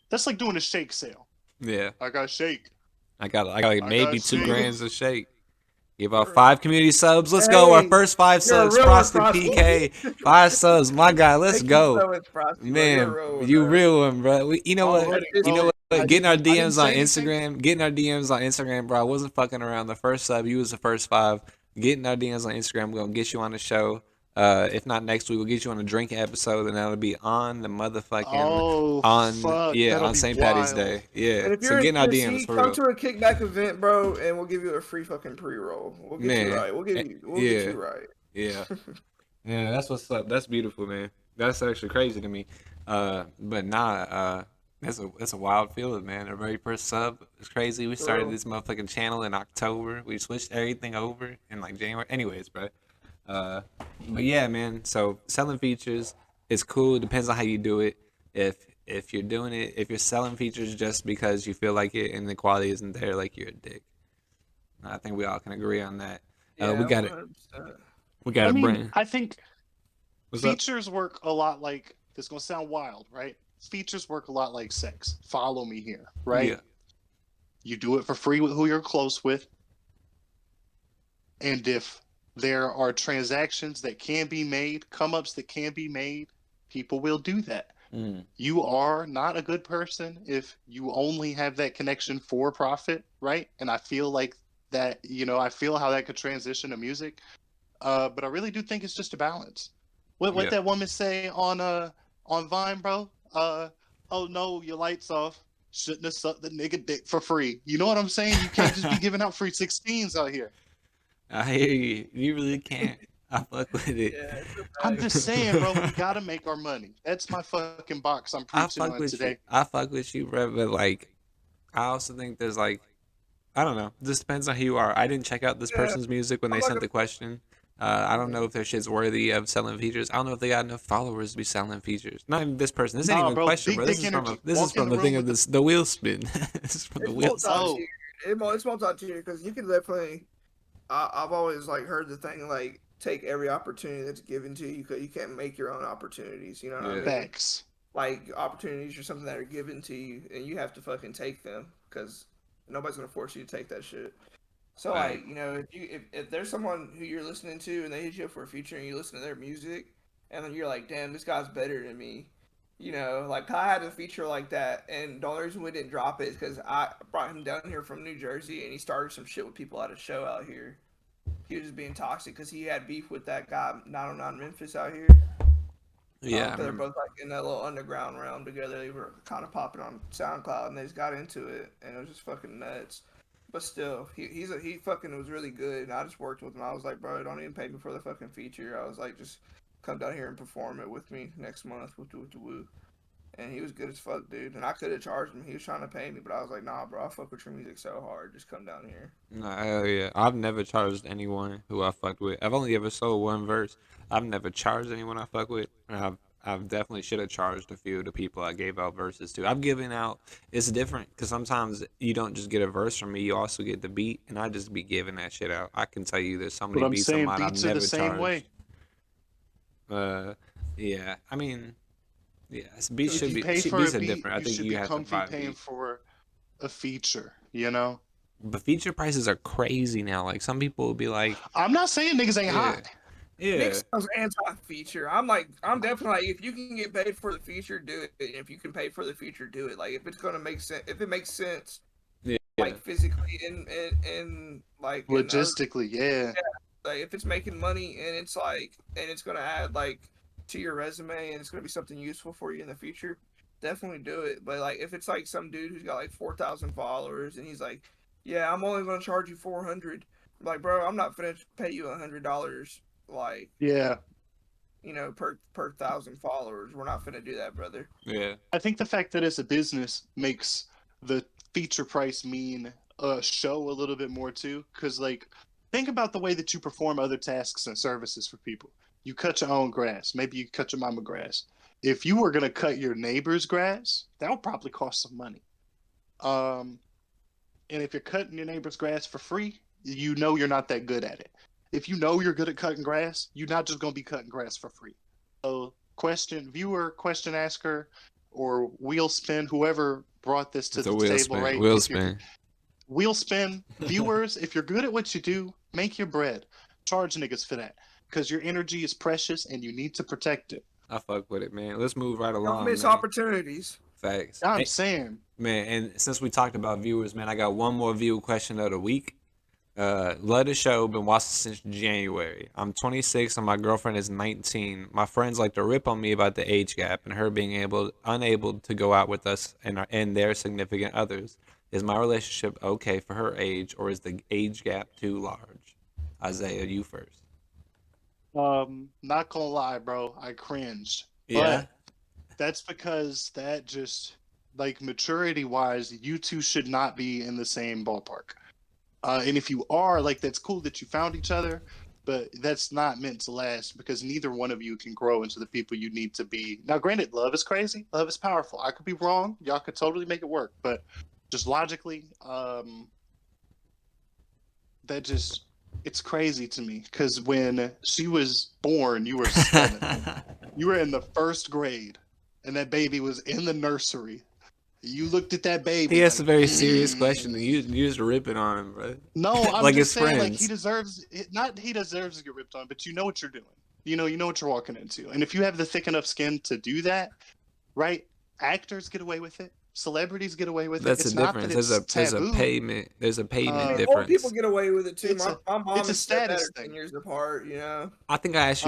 Speaker 2: that's like doing a shake sale.
Speaker 1: Yeah.
Speaker 2: I got shake.
Speaker 1: I got like maybe
Speaker 2: got
Speaker 1: 2
Speaker 2: shake.
Speaker 1: grands of shake. Give out 5 community subs. Let's go. Our
Speaker 3: Hey,
Speaker 1: first 5
Speaker 3: you're a
Speaker 1: subs.
Speaker 3: real
Speaker 1: Frosty
Speaker 3: one, Frosty.
Speaker 1: PK. 5 subs. My guy. Let's
Speaker 3: Thank you so
Speaker 1: go.
Speaker 3: much, Frosty, bro.
Speaker 1: Man,
Speaker 3: You're a real one,
Speaker 1: you
Speaker 3: bro.
Speaker 1: real one, bro. You know
Speaker 2: Oh,
Speaker 1: what?
Speaker 3: You know
Speaker 1: what? Getting our DMs on
Speaker 2: say anything.
Speaker 1: Instagram. Getting our DMs on Instagram, bro. I wasn't fucking around. The first sub, you was the first 5. Getting our DMs on Instagram. We're gonna get you on the show. If not next week, we'll get you on a drinking episode, and that'll be on the motherfucking
Speaker 2: Fuck,
Speaker 1: yeah,
Speaker 2: that'll
Speaker 1: on
Speaker 2: be
Speaker 1: St. Patty's
Speaker 2: wild.
Speaker 1: Day. Yeah.
Speaker 3: And if
Speaker 1: So
Speaker 3: you're
Speaker 1: getting our
Speaker 3: in
Speaker 1: DMs
Speaker 3: Tennessee,
Speaker 1: for
Speaker 3: come
Speaker 1: real.
Speaker 3: to a kickback event, bro, and we'll give you a free fucking pre-roll. We'll get
Speaker 1: Man,
Speaker 3: you right. We'll get you right.
Speaker 1: Yeah. Yeah, that's what's up. That's beautiful, man. That's actually crazy to me. But nah, that's a wild feeling, man. Our very first sub is crazy. We started
Speaker 3: real.
Speaker 1: this motherfucking channel in October. We switched everything over in like January. Anyways, bro. But yeah, man. So selling features is cool. Depends on how you do it. If you're doing it, if you're selling features just because you feel like it and the quality isn't there, like you're a dick. I think we all can agree on that.
Speaker 3: Yeah,
Speaker 1: We got it.
Speaker 3: 100%.
Speaker 1: We got
Speaker 2: I
Speaker 1: to
Speaker 2: mean,
Speaker 1: bring.
Speaker 2: I think
Speaker 1: What's up?
Speaker 2: features work a lot like this. Gonna sound wild, right? Features work a lot like sex. Follow me here, right?
Speaker 1: Yeah.
Speaker 2: You do it for free with who you're close with, and if there are transactions that can be made, come ups that can be made, people will do that.
Speaker 1: Mm.
Speaker 2: You are not a good person if you only have that connection for profit, right? And I feel like that, I feel how that could transition to music. But I really do think it's just a balance. What
Speaker 1: Yeah.
Speaker 2: that woman say on Vine, bro? Oh no, your lights off. Shouldn't have sucked the nigga dick for free. You know what I'm saying? You can't just be giving out free 16s out here.
Speaker 1: I hear you. You really can't. I fuck with it.
Speaker 3: Yeah, it's a
Speaker 2: I'm
Speaker 3: fact.
Speaker 2: just saying, bro, we gotta make our money. That's my fucking box I'm
Speaker 1: I
Speaker 2: preaching
Speaker 1: fuck
Speaker 2: on
Speaker 1: with you.
Speaker 2: today.
Speaker 1: I fuck with you, bro. But like, I also think there's like, I don't know. This depends on who you are. I didn't check out this
Speaker 3: Yeah,
Speaker 1: person's music when
Speaker 3: I'm
Speaker 1: they
Speaker 3: like
Speaker 1: sent the question. I don't know if their shit's worthy of selling features. I don't know if they got enough followers to be selling features. Not even this person. This ain't
Speaker 2: Nah,
Speaker 1: even a
Speaker 2: bro,
Speaker 1: question,
Speaker 2: big
Speaker 1: bro.
Speaker 2: dick energy.
Speaker 1: This is
Speaker 2: Walk in
Speaker 1: from
Speaker 2: the
Speaker 1: the thing
Speaker 2: room
Speaker 1: of
Speaker 2: with
Speaker 1: this the wheel spin. This is from the
Speaker 3: it's
Speaker 1: wheel
Speaker 3: multi
Speaker 1: spin.
Speaker 3: tiered. It's multi tiered because you can definitely. I've always like heard the thing like take every opportunity that's given to you. You can't make your own opportunities. You know what I
Speaker 1: Yeah.
Speaker 3: mean?
Speaker 2: facts.
Speaker 3: Like opportunities are something that are given to you, and you have to fucking take them because nobody's gonna force you to take that shit. So
Speaker 1: Right.
Speaker 3: like if there's someone who you're listening to and they hit you up for a feature and you listen to their music and then you're like, damn, this guy's better than me. Like I had a feature like that, and the only reason we didn't drop it is because I brought him down here from New Jersey, and he started some shit with people at a show out here. He was just being toxic because he had beef with that guy 909 Memphis out here.
Speaker 1: Yeah, I
Speaker 3: Because they're
Speaker 1: remember.
Speaker 3: both like in that little underground realm together. They were kind of popping on SoundCloud, and they just got into it, and it was just fucking nuts. But still, he fucking was really good, and I just worked with him. I was like, bro, don't even pay me for the fucking feature. I was like, just come down here and perform it with me next month with the woo. And he was good as fuck, dude. And I could have charged him. He was trying to pay me, but I was like, nah, bro, I fuck with your music so hard. Just come down here.
Speaker 1: No, hell yeah. I've never charged anyone who I fucked with. I've only ever sold one verse. I've never charged anyone I fuck with. And I've definitely should have charged a few of the people I gave out verses to. I'm giving out. It's different because sometimes you don't just get a verse from me. You also get the beat, and I just be giving that shit out. I can tell you there's so
Speaker 2: But
Speaker 1: many
Speaker 2: I'm
Speaker 1: beats of
Speaker 2: saying
Speaker 1: mine I've
Speaker 2: beats are the
Speaker 1: never
Speaker 2: same
Speaker 1: charged.
Speaker 2: way.
Speaker 1: Yeah. I mean, yeah. Beats
Speaker 2: If
Speaker 1: should
Speaker 2: you
Speaker 1: be
Speaker 2: pay for
Speaker 1: beats
Speaker 2: a
Speaker 1: are
Speaker 2: beat,
Speaker 1: different. I
Speaker 2: you
Speaker 1: think
Speaker 2: should
Speaker 1: you
Speaker 2: be
Speaker 1: have to
Speaker 2: comfy
Speaker 1: buy
Speaker 2: paying
Speaker 1: beats.
Speaker 2: for a feature, you know?
Speaker 1: But feature prices are crazy now. Like some people will be like,
Speaker 2: I'm not saying niggas ain't
Speaker 1: yeah,
Speaker 2: high.
Speaker 1: yeah.
Speaker 3: Nick sounds anti-feature. I'm definitely like, if you can get paid for the feature, do it. If you can pay for the feature, do it. Like, if it's gonna make sense, if it makes sense,
Speaker 1: Yeah.
Speaker 3: like physically and like in other,
Speaker 2: Logistically, yeah.
Speaker 3: like if it's making money and it's like and it's gonna add like to your resume and it's gonna be something useful for you in the future, definitely do it. But like if it's like some dude who's got like 4,000 followers and he's like, yeah, I'm only gonna charge you 400. Like, bro, I'm not gonna pay you $100 like
Speaker 2: Yeah.
Speaker 3: per thousand followers. We're not gonna do that, brother.
Speaker 1: Yeah.
Speaker 2: I think the fact that it's a business makes the feature price mean a show a little bit more too. Because, like, think about the way that you perform other tasks and services for people. You cut your own grass. Maybe you cut your mama grass. If you were going to cut your neighbor's grass, that would probably cost some money. And if you're cutting your neighbor's grass for free, you know you're not that good at it. If you know you're good at cutting grass, you're not just going to be cutting grass for free. So, viewer, question asker, or wheel spin, whoever brought this to
Speaker 1: It's a
Speaker 2: the
Speaker 1: wheel
Speaker 2: table,
Speaker 1: spin.
Speaker 2: right?
Speaker 1: Wheel
Speaker 2: If you're-
Speaker 1: spin.
Speaker 2: Wheel spin, viewers, if you're good at what you do, make your bread. Charge niggas for that. Because your energy is precious and you need to protect it.
Speaker 1: I fuck with it, man. Let's move right
Speaker 3: Don't
Speaker 1: along,
Speaker 3: miss
Speaker 1: man.
Speaker 3: opportunities.
Speaker 1: Facts.
Speaker 2: I'm
Speaker 1: Hey,
Speaker 2: saying.
Speaker 1: man, and since we talked about viewers, man, I got one more view question of the week. Love the show. Been watching since January. I'm 26 and my girlfriend is 19. My friends like to rip on me about the age gap and her being unable to go out with us and their significant others. Is my relationship okay for her age, or is the age gap too large? Isaiah, you first.
Speaker 2: Not gonna lie, bro. I cringed.
Speaker 1: Yeah.
Speaker 2: But that's because that just, like, maturity wise, you two should not be in the same ballpark. And if you are, like, that's cool that you found each other, but that's not meant to last because neither one of you can grow into the people you need to be. Now, granted, love is crazy, love is powerful. I could be wrong. Y'all could totally make it work, but just logically, that just, it's crazy to me. Because when she was born, you were 7. You were in the 1st grade, and that baby was in the nursery. You looked at that baby.
Speaker 1: He asked a
Speaker 2: like,
Speaker 1: very serious question, and you just ripping on him, bro.
Speaker 2: No, I'm
Speaker 1: like
Speaker 2: just
Speaker 1: his
Speaker 2: saying, like,
Speaker 1: friends.
Speaker 2: he deserves it. Not he deserves to get ripped on, but you know what you're doing. You know what you're walking into. And if you have the thick enough skin to do that, right? Actors get away with it. Celebrities get away with it.
Speaker 1: That's
Speaker 2: It's
Speaker 1: the
Speaker 2: not that
Speaker 1: difference.
Speaker 2: it's
Speaker 1: There's a
Speaker 2: taboo.
Speaker 1: payment. There's a payment
Speaker 3: I mean,
Speaker 1: difference.
Speaker 3: old people get away with it too.
Speaker 2: It's
Speaker 3: My mom
Speaker 2: it's a
Speaker 3: and stepdad
Speaker 2: status
Speaker 3: are 10
Speaker 2: thing.
Speaker 3: years apart. You know.
Speaker 1: I think I asked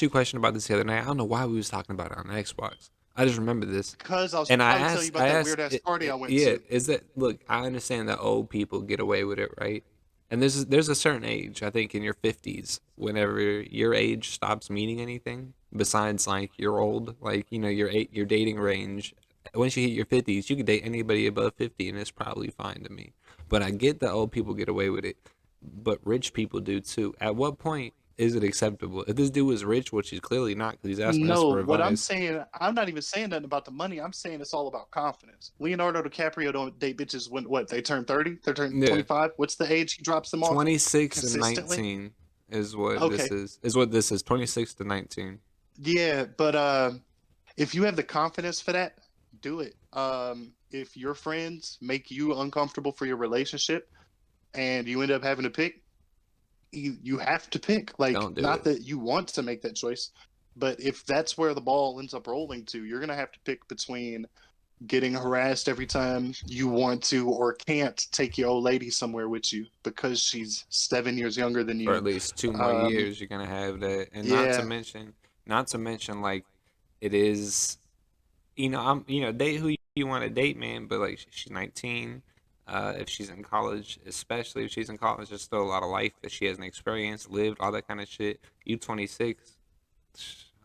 Speaker 1: you a question about this the other night. I don't know why we was talking about it on the Xbox. I just remember this.
Speaker 2: Because I was
Speaker 1: And I
Speaker 2: trying to tell you
Speaker 1: asked,
Speaker 2: about that weird ass party I went
Speaker 1: yeah,
Speaker 2: to.
Speaker 1: is that look? I understand that old people get away with it, right? And there's a certain age, I think, in your 50s, whenever your age stops meaning anything besides like you're old, like your dating range. Once you hit your 50s, you can date anybody above 50, and it's probably fine to me. But I get that old people get away with it, but rich people do too. At what point is it acceptable? If this dude was rich, which he's clearly not, because he's asking us
Speaker 2: No,
Speaker 1: for
Speaker 2: what I'm
Speaker 1: advice.
Speaker 2: saying, I'm not even saying nothing about the money. I'm saying it's all about confidence. Leonardo DiCaprio don't date bitches when what they turn 30, they turn
Speaker 1: Yeah.
Speaker 2: 25. What's the age he drops them off?
Speaker 1: 26 and
Speaker 2: consistently?
Speaker 1: 19 is what
Speaker 2: Okay.
Speaker 1: this is. Is what this is. 26 to 19.
Speaker 2: Yeah, but if you have the confidence for that, do it. If your friends make you uncomfortable for your relationship and you end up having to pick, you have to pick. Like,
Speaker 1: Don't do
Speaker 2: not
Speaker 1: it.
Speaker 2: that you want to make that choice, but if that's where the ball ends up rolling to, you're gonna have to pick between getting harassed every time you want to or can't take your old lady somewhere with you because she's 7 years younger than you.
Speaker 1: For at least 2 more years, you're gonna have that, and
Speaker 2: yeah.
Speaker 1: not to mention, like, it is, date who you want to date, man. But like, she's 19. If she's in college, especially if she's in college, there's still a lot of life that she hasn't experienced, lived, all that kind of shit. You 26.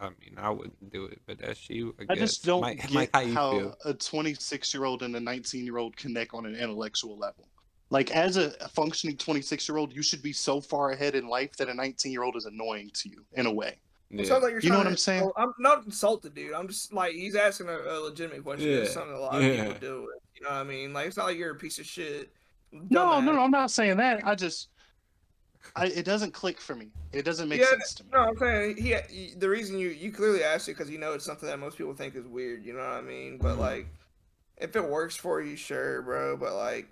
Speaker 1: I mean, I wouldn't do it, but that's you. I
Speaker 2: I
Speaker 1: guess.
Speaker 2: just don't
Speaker 1: Mike,
Speaker 2: get
Speaker 1: how you
Speaker 2: how
Speaker 1: feel?
Speaker 2: a 26-year-old and a 19-year-old connect on an intellectual level. Like, as a functioning 26-year-old, you should be so far ahead in life that a 19-year-old is annoying to you in a way.
Speaker 3: It
Speaker 1: Yeah.
Speaker 3: sounds like you're
Speaker 2: You know
Speaker 3: trying
Speaker 2: what
Speaker 3: to
Speaker 2: I'm saying?
Speaker 3: insult- I'm not insulted, dude. I'm just like, he's asking a legitimate question. It's
Speaker 1: Yeah,
Speaker 3: something a lot of
Speaker 1: yeah.
Speaker 3: people do with. You know what I mean? Like, it's not like you're a piece of shit.
Speaker 2: No,
Speaker 3: dumbass.
Speaker 2: I'm not saying that. It doesn't click for me. It doesn't make
Speaker 3: Yeah,
Speaker 2: sense to me.
Speaker 3: No, I'm saying the reason you clearly asked it because you know it's something that most people think is weird. You know what I mean? But like, if it works for you, sure, bro. But like,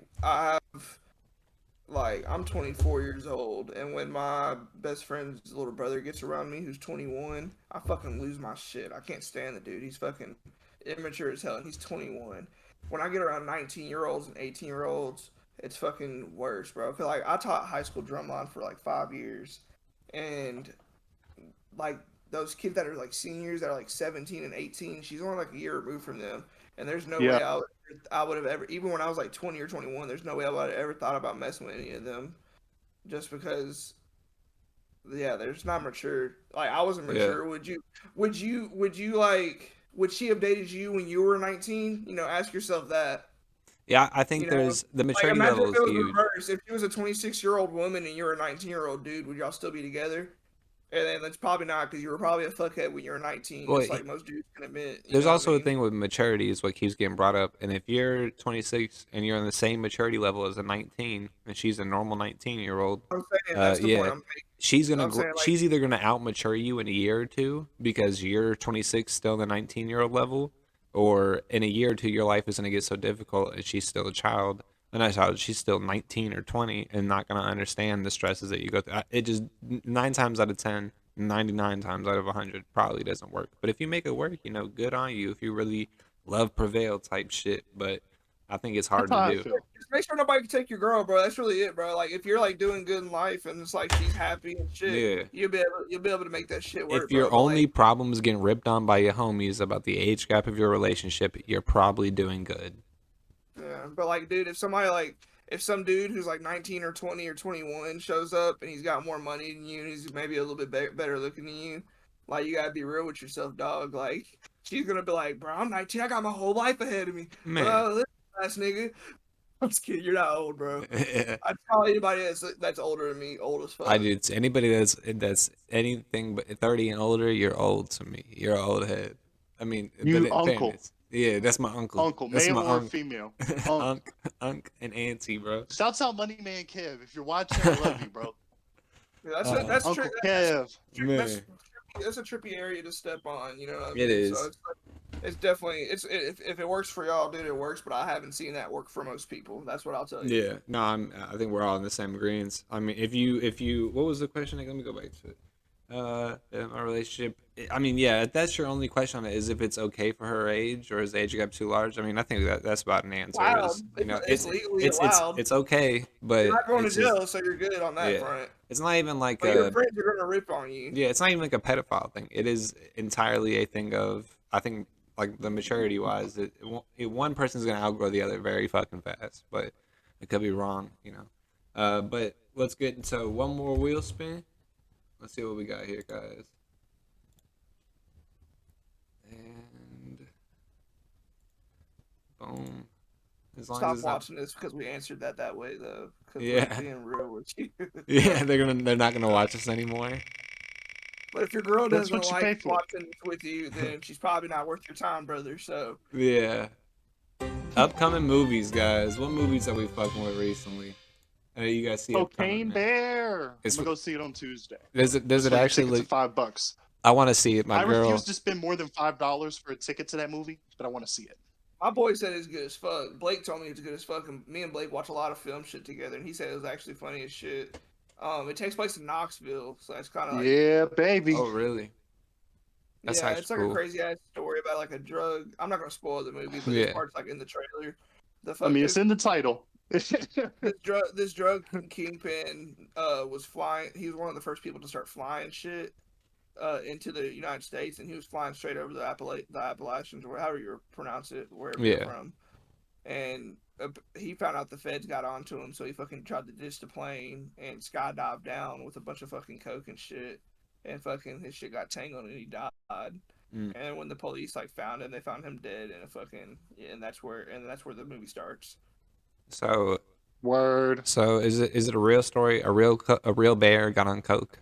Speaker 3: I'm 24 years old, and when my best friend's little brother gets around me, who's 21, I fucking lose my shit. I can't stand the dude. He's fucking immature as hell, and he's 21. When I get around 19-year-olds and 18-year-olds, it's fucking worse, bro. Cause like I taught high school drumline for like 5 years, and like those kids that are like seniors that are like 17 and 18, she's only like a year removed from them, and there's no way I would have ever, even when I was like 20 or 21, there's no way I would have ever thought about messing with any of them, just because, yeah, they're just not mature. Like I wasn't mature.
Speaker 1: Yeah.
Speaker 3: Would she have dated you when you were 19? You know, ask yourself that.
Speaker 1: Yeah, I think
Speaker 3: You know,
Speaker 1: there's the
Speaker 3: Like
Speaker 1: maturity
Speaker 3: imagine
Speaker 1: level
Speaker 3: if it
Speaker 1: is
Speaker 3: was
Speaker 1: huge.
Speaker 3: reversed. If she was a 26-year-old woman and you're a 19-year-old dude, would y'all still be together? And then that's probably not because you were probably a fuckhead when you were 19,
Speaker 1: Well,
Speaker 3: just like most dudes can admit. You
Speaker 1: There's
Speaker 3: know
Speaker 1: also
Speaker 3: what I
Speaker 1: a
Speaker 3: mean?
Speaker 1: thing with maturity is what keeps getting brought up. And if you're 26 and you're on the same maturity level as a 19, and she's a normal 19-year-old,
Speaker 3: I'm saying that's the point I'm making.
Speaker 1: she's
Speaker 3: I'm saying, like-
Speaker 1: she's either gonna outmature you in a year or two because you're 26 still in the 19-year-old level, or in a year or two your life is gonna get so difficult and she's still a child. And not a child, she's still 19 or 20 and not gonna understand the stresses that you go through. It just 9 times out of 10. 99 times out of 100 probably doesn't work. But if you make it work, good on you. If you really love prevail type shit. But I think it's hard
Speaker 2: That's how
Speaker 1: to
Speaker 2: I
Speaker 1: do.
Speaker 2: feel.
Speaker 3: Just make sure nobody can take your girl, bro. That's really it, bro. Like if you're like doing good in life and it's like she's happy and shit,
Speaker 1: Yeah.
Speaker 3: you'll be able to make that shit work.
Speaker 1: If your
Speaker 3: bro. But,
Speaker 1: only
Speaker 3: like,
Speaker 1: problem is getting ripped on by your homies about the age gap of your relationship, you're probably doing good.
Speaker 3: yeah, but like, dude, if some dude who's like 19 or 20 or 21 shows up and he's got more money than you and he's maybe a little bit better looking than you, like you gotta be real with yourself, dog. Like she's gonna be like, bro, I'm 19, I got my whole life ahead of me.
Speaker 1: Man.
Speaker 3: Listen, ass nigga. I'm just kidding, you're not old, bro. I'd tell anybody that's older than me, old as fuck.
Speaker 1: I do. It's anybody that's anything but 30 and older, you're old to me. You're an old head. I mean,
Speaker 2: You
Speaker 1: but in
Speaker 2: uncle.
Speaker 1: fairness, Yeah, that's my uncle.
Speaker 2: Uncle,
Speaker 1: That's
Speaker 2: male
Speaker 1: my
Speaker 2: or
Speaker 1: uncle.
Speaker 2: female.
Speaker 1: Unk, and auntie, bro.
Speaker 2: Shouts out Money Man Kev. If you're watching, I love you, bro.
Speaker 3: Yeah,
Speaker 2: Uncle Kev.
Speaker 1: Man,
Speaker 3: that's a trippy area to step on. You know what I
Speaker 1: it
Speaker 3: mean?
Speaker 1: is.
Speaker 3: So it's definitely if it works for y'all, dude, it works. But I haven't seen that work for most people. That's what I'll tell you.
Speaker 1: Yeah, no, I think we're all in the same agreements. I mean, if you, what was the question? Let me go back to it. My relationship. I mean, yeah, if that's your only question on it, is if it's okay for her age or is the age gap too large. I mean, I think that's about an answer.
Speaker 3: Wow,
Speaker 1: Is, you know,
Speaker 3: it's legally allowed.
Speaker 1: it's okay, but
Speaker 3: You're not going to
Speaker 1: it's just,
Speaker 3: jail, so you're good on that
Speaker 1: yeah,
Speaker 3: front.
Speaker 1: it's not even like
Speaker 3: But your friends are gonna rip on you.
Speaker 1: yeah, it's not even like a pedophile thing. It is entirely a thing of, I think, like the maturity wise, one person's gonna outgrow the other very fucking fast, but it could be wrong, you know. But let's get into one more wheel spin. Let's see what we got here, guys. And boom. As long
Speaker 3: Stop
Speaker 1: as it's not,
Speaker 3: watching this because we answered that way though. Because
Speaker 1: Yeah.
Speaker 3: we're being real with you.
Speaker 1: yeah, they're not gonna watch us anymore.
Speaker 3: But if your girl
Speaker 2: That's
Speaker 3: doesn't
Speaker 2: what you pay
Speaker 3: like
Speaker 2: for.
Speaker 3: watching this with you, then she's probably not worth your time, brother. So
Speaker 1: Yeah. Upcoming movies, guys. What movies are we fucking with recently? I know you guys see
Speaker 2: Cocaine
Speaker 1: upcoming.
Speaker 2: Bear. I'm
Speaker 1: It's-
Speaker 2: gonna go see it on Tuesday.
Speaker 1: Does it
Speaker 2: So your
Speaker 1: actually
Speaker 2: tickets
Speaker 1: look?
Speaker 2: are $5.
Speaker 1: I want to see it. My
Speaker 2: I
Speaker 1: girl.
Speaker 2: refuse to spend more than $5 for a ticket to that movie, but I want to see it.
Speaker 3: my boy said it's good as fuck. Blake told me it's good as fuck, and me and Blake watch a lot of film shit together, and he said it was actually funny as shit. It takes place in Knoxville, so that's kind of like
Speaker 2: Yeah, baby.
Speaker 1: Oh, really? That's
Speaker 3: yeah,
Speaker 1: actually
Speaker 3: it's like
Speaker 1: cool.
Speaker 3: a crazy ass story about like a drug. I'm not gonna spoil the movie, but
Speaker 1: Yeah.
Speaker 3: this part's like in the trailer. The
Speaker 2: I mean, it's
Speaker 3: fucking
Speaker 2: in the title.
Speaker 3: this drug kingpin was flying. He was one of the first people to start flying shit into the United States, and he was flying straight over the Appalachians, or however you pronounce it, wherever you're from. And he found out the feds got onto him, so he fucking tried to ditch the plane and skydive down with a bunch of fucking coke and shit, and fucking his shit got tangled and he died. And when the police like found him, they found him dead in a fucking and that's where the movie starts.
Speaker 1: So
Speaker 2: Word.
Speaker 1: So is it a real story? A real bear got on coke?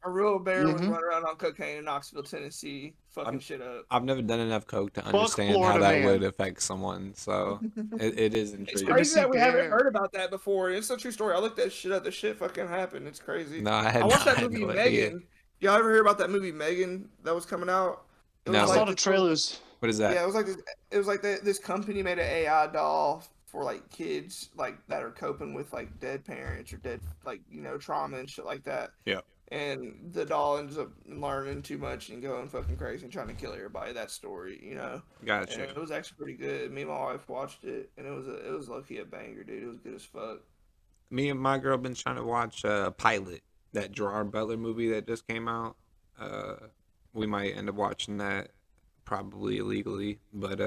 Speaker 3: A real bear was running around on cocaine in Knoxville, Tennessee, fucking shit up.
Speaker 1: I've never done enough coke to understand how
Speaker 2: Florida
Speaker 1: that
Speaker 2: man.
Speaker 1: would affect someone. So it is
Speaker 3: It's
Speaker 1: intriguing.
Speaker 3: crazy that we haven't
Speaker 2: Bear.
Speaker 3: heard about that before. It's a true story. I looked that shit up. The shit fucking happened. It's crazy.
Speaker 1: No,
Speaker 3: I watched that
Speaker 1: I had
Speaker 3: movie
Speaker 1: no idea.
Speaker 3: Megan. Y'all ever hear about that movie Megan that was coming out? It
Speaker 1: No.
Speaker 3: was
Speaker 2: I saw
Speaker 3: like
Speaker 2: the trailers.
Speaker 1: What is that?
Speaker 3: Yeah, it was like this company made an AI doll for like kids like that are coping with like dead parents or dead like trauma and shit like that.
Speaker 1: Yeah.
Speaker 3: And the doll ends up learning too much and going fucking crazy and trying to kill everybody. That story,
Speaker 1: Gotcha.
Speaker 3: And it was actually pretty good. Me and my wife watched it, and it was low-key a banger, dude. It was good as fuck.
Speaker 1: Me and my girl been trying to watch Pilot, that Gerard Butler movie that just came out. We might end up watching that probably illegally, but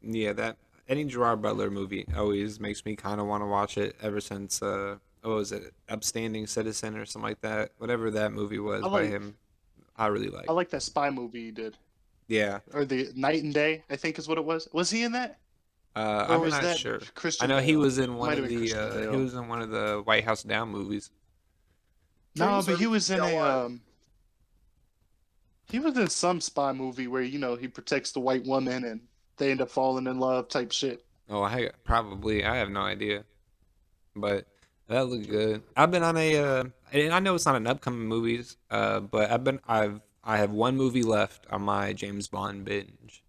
Speaker 1: yeah, that any Gerard Butler movie always makes me kind of want to watch it. Ever since what was it, Upstanding Citizen or something like that, whatever that movie was by him, I really like.
Speaker 2: I like that spy movie he did.
Speaker 1: Yeah.
Speaker 2: Or the Night and Day, I think is what it was. Was he in that?
Speaker 1: I'm
Speaker 2: was
Speaker 1: not
Speaker 2: that
Speaker 1: sure.
Speaker 2: Christian
Speaker 1: I know he
Speaker 2: Bale?
Speaker 1: was in
Speaker 2: Might
Speaker 1: one
Speaker 2: have
Speaker 1: of
Speaker 2: been
Speaker 1: the
Speaker 2: Christian Bale.
Speaker 1: he was in one of the White House Down movies.
Speaker 2: No, but he was in
Speaker 3: Y'all
Speaker 2: a he was in some spy movie where he protects the white woman and they end up falling in love type shit.
Speaker 1: Oh, I have no idea, but that looked good. I've been on and I know it's not an upcoming movies, but I have one movie left on my James Bond binge.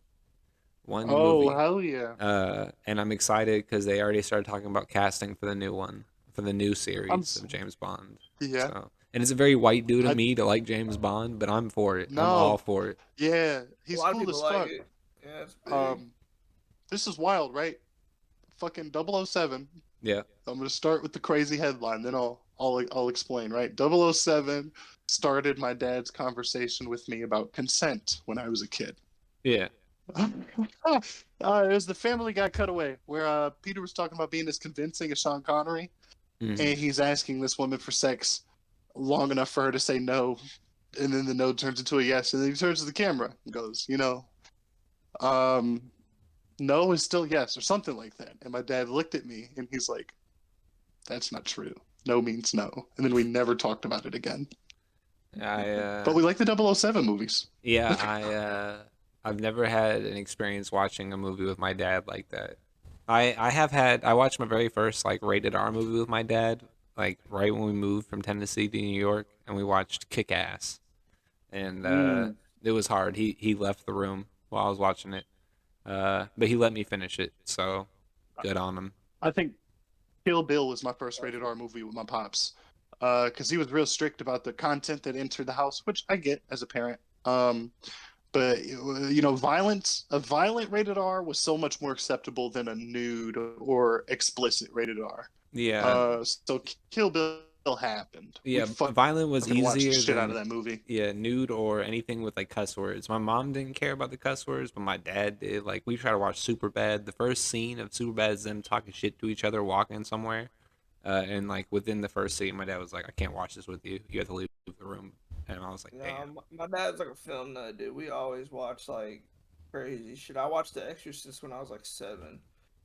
Speaker 1: One movie.
Speaker 2: Hell yeah!
Speaker 1: And I'm excited because they already started talking about casting for the new one, for the new series of James Bond.
Speaker 2: Yeah.
Speaker 1: So, and it's a very white dude of me to like James Bond, but I'm for it.
Speaker 2: No.
Speaker 1: I'm all for it.
Speaker 2: Yeah, he's
Speaker 3: a lot of
Speaker 2: cool
Speaker 3: people
Speaker 2: as
Speaker 3: like
Speaker 2: fuck.
Speaker 3: it. Yeah, it's big.
Speaker 2: This is wild, right? Fucking 007.
Speaker 1: Yeah.
Speaker 2: I'm gonna start with the crazy headline, then I'll explain. Right, 007 started my dad's conversation with me about consent when I was a kid.
Speaker 1: Yeah.
Speaker 2: It was the Family Guy cutaway where Peter was talking about being as convincing as Sean Connery,
Speaker 1: Mhm.
Speaker 2: and he's asking this woman for sex long enough for her to say no, and then the no turns into a yes, and then he turns to the camera and goes, no is still yes, or something like that. And my dad looked at me and he's like, that's not true. No means no. And then we never talked about it again. But we like the 007 movies.
Speaker 1: Yeah, I've never had an experience watching a movie with my dad like that. I watched my very first like rated R movie with my dad, like right when we moved from Tennessee to New York, and we watched Kick Ass, and it was hard. He left the room while I was watching it, but he let me finish it, so good on him.
Speaker 2: I think Kill Bill was my first rated R movie with my pops, because he was real strict about the content that entered the house, which I get as a parent. But violence, a violent rated R was so much more acceptable than a nude or explicit rated R.
Speaker 1: Yeah,
Speaker 2: So Kill Bill happened.
Speaker 1: yeah. Violent was
Speaker 2: Fucking watched the
Speaker 1: easier
Speaker 2: shit out of
Speaker 1: than
Speaker 2: that movie.
Speaker 1: nude or anything with like cuss words. My mom didn't care about the cuss words, but my dad did. Like we tried to watch Superbad. The first scene of Superbad is them talking shit to each other walking somewhere, and like within the first scene, my dad was like, "I can't watch this with you. You have to leave the room." And I was like, "Damn."
Speaker 3: My dad's like a film nut, dude. We always watch like crazy shit. I watched The Exorcist when I was like 7.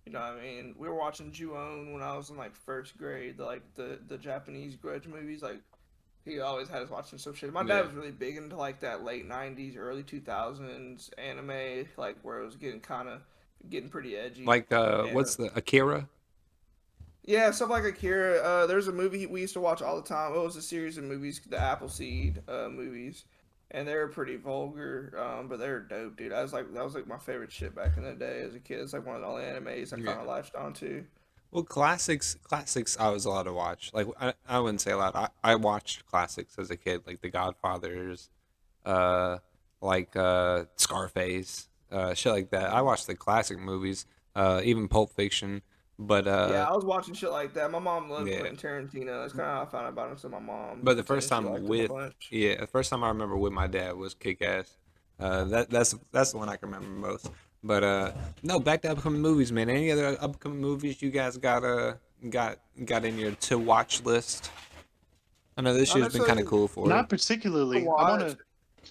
Speaker 3: You know what I mean? We were watching Ju-on when I was in like first grade, the Japanese grudge movies. Like he always had us watching some shit. My dad was really big into like that late 90s, early 2000s anime, like where it was getting pretty edgy.
Speaker 1: Like what's the Akira?
Speaker 3: Yeah, stuff like Akira. There's a movie we used to watch all the time. It was a series of movies, the Appleseed movies, and they were pretty vulgar, but they were dope, dude. That was like my favorite shit back in the day as a kid. It's like one of the only animes I kind of latched onto.
Speaker 1: Well, classics. I was allowed to watch. Like I wouldn't say allowed. I watched classics as a kid, like The Godfathers, Scarface, shit like that. I watched the classic movies, even Pulp Fiction. But
Speaker 3: Yeah, I was watching shit like that. My mom loved
Speaker 1: yeah.
Speaker 3: Quentin Tarantino. That's kind of how I found out about him. So my mom.
Speaker 1: But the
Speaker 3: told me
Speaker 1: first
Speaker 3: she
Speaker 1: time
Speaker 3: liked him a bunch.
Speaker 1: the first time I remember with my dad was Kick Ass. That's the one I can remember most. But no, back to upcoming movies, man. Any other upcoming movies you guys got in your to watch list? I know this
Speaker 3: Not
Speaker 1: year's been kind of
Speaker 3: necessarily
Speaker 1: cool for
Speaker 2: Not
Speaker 1: it.
Speaker 2: particularly.
Speaker 3: to
Speaker 2: I
Speaker 3: watch.
Speaker 2: want to.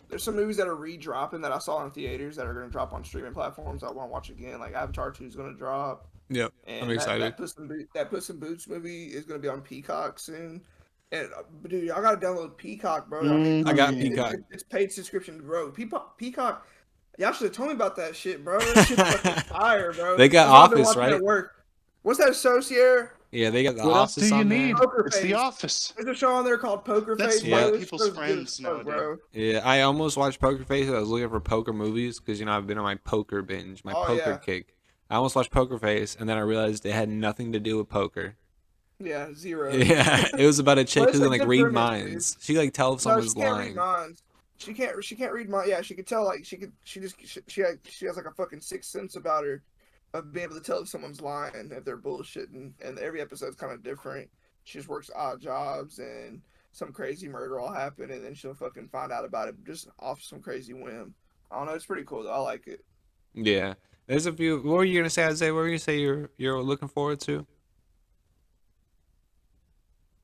Speaker 3: There's some movies that are re-dropping that I saw in theaters that are going to drop on streaming platforms. I want to watch again. Like Avatar 2 is going to drop.
Speaker 1: Yep,
Speaker 3: And
Speaker 1: I'm excited.
Speaker 3: that Puss in Boots movie is going to be on Peacock soon. And dude, I got to download Peacock, bro. I mean,
Speaker 1: I got Peacock.
Speaker 3: It's paid subscription, bro. Peacock. Y'all should have told me about that shit, bro. That shit's fucking fire, bro.
Speaker 1: They got
Speaker 3: That's what I've been
Speaker 1: Office,
Speaker 3: watching
Speaker 1: right?
Speaker 3: at work. What's that, Associator?
Speaker 1: Yeah, they got the
Speaker 2: What else
Speaker 1: Office
Speaker 2: do you
Speaker 1: on
Speaker 2: need?
Speaker 1: there.
Speaker 3: Poker
Speaker 2: It's The
Speaker 3: Face.
Speaker 2: Office.
Speaker 3: There's a show on there called Poker
Speaker 2: That's
Speaker 3: Face.
Speaker 1: white
Speaker 3: bro. This
Speaker 2: people's
Speaker 3: show's good
Speaker 2: friends
Speaker 3: as fuck,
Speaker 2: nowadays.
Speaker 3: bro.
Speaker 1: Yeah, I almost watched Poker Face. I was looking for poker movies because I've been on my poker binge, my
Speaker 3: Oh,
Speaker 1: poker
Speaker 3: yeah.
Speaker 1: kick. I almost watched Poker Face, and then I realized it had nothing to do with poker.
Speaker 3: Yeah, zero.
Speaker 1: Yeah, it was about a chick
Speaker 3: But it's
Speaker 1: who
Speaker 3: a
Speaker 1: can like
Speaker 3: good
Speaker 1: read
Speaker 3: premise,
Speaker 1: minds. She like tell if
Speaker 3: No,
Speaker 1: someone's
Speaker 3: she can't read
Speaker 1: lying.
Speaker 3: minds. She can't read minds. Yeah, she could tell like she has like a fucking sixth sense about her of being able to tell if someone's lying, if they're bullshitting, and every episode's kind of different. She just works odd jobs and some crazy murder will happen and then she'll fucking find out about it just off some crazy whim. I don't know, it's pretty cool though. I like it.
Speaker 1: Yeah, there's a few. What were you gonna say, Isaiah? What were you gonna say you're looking forward to?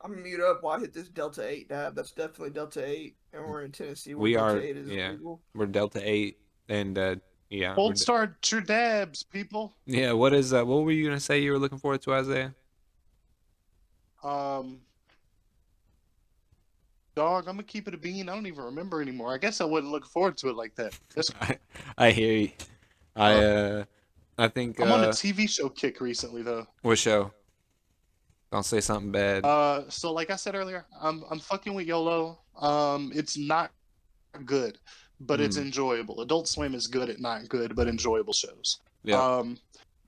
Speaker 3: I'm gonna mute up while I hit this Delta 8 dab. That's definitely Delta 8 and we're in Tennessee where
Speaker 1: We
Speaker 3: Delta
Speaker 1: are,
Speaker 3: 8 is
Speaker 1: yeah.
Speaker 3: illegal.
Speaker 1: We're Delta 8, and yeah,
Speaker 2: Old start your dabs, people.
Speaker 1: yeah. What is what were you gonna say you were looking forward to, Isaiah?
Speaker 2: Dog, I'm gonna keep it a bean. I don't even remember anymore. I guess I wouldn't look forward to it like that.
Speaker 1: I hear you. I think
Speaker 2: I'm on a TV show kick recently though.
Speaker 1: what show? Don't say something bad.
Speaker 2: So like I said earlier, I'm fucking with YOLO. It's not good, but it's enjoyable. Adult Swim is good at not good but enjoyable shows.
Speaker 1: Yeah.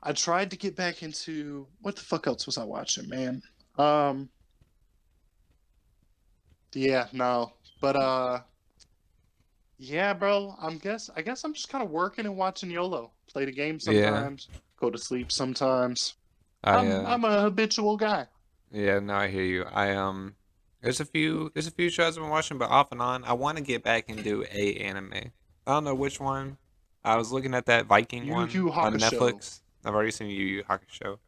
Speaker 2: I tried to get back into what the fuck else was I watching, man? Yeah, no. But yeah, bro, I guess I'm just kind of working and watching YOLO. Play the game sometimes, go to sleep sometimes. I'm a habitual guy.
Speaker 1: Yeah, no, I hear you. There's a few shows I've been watching, but off and on. I want to get back into a anime. I don't know which one. I was looking at that Viking
Speaker 2: Yu
Speaker 1: one
Speaker 2: Yu
Speaker 1: on
Speaker 2: Hakusho.
Speaker 1: Netflix. I've already seen Yu Yu Hakusho.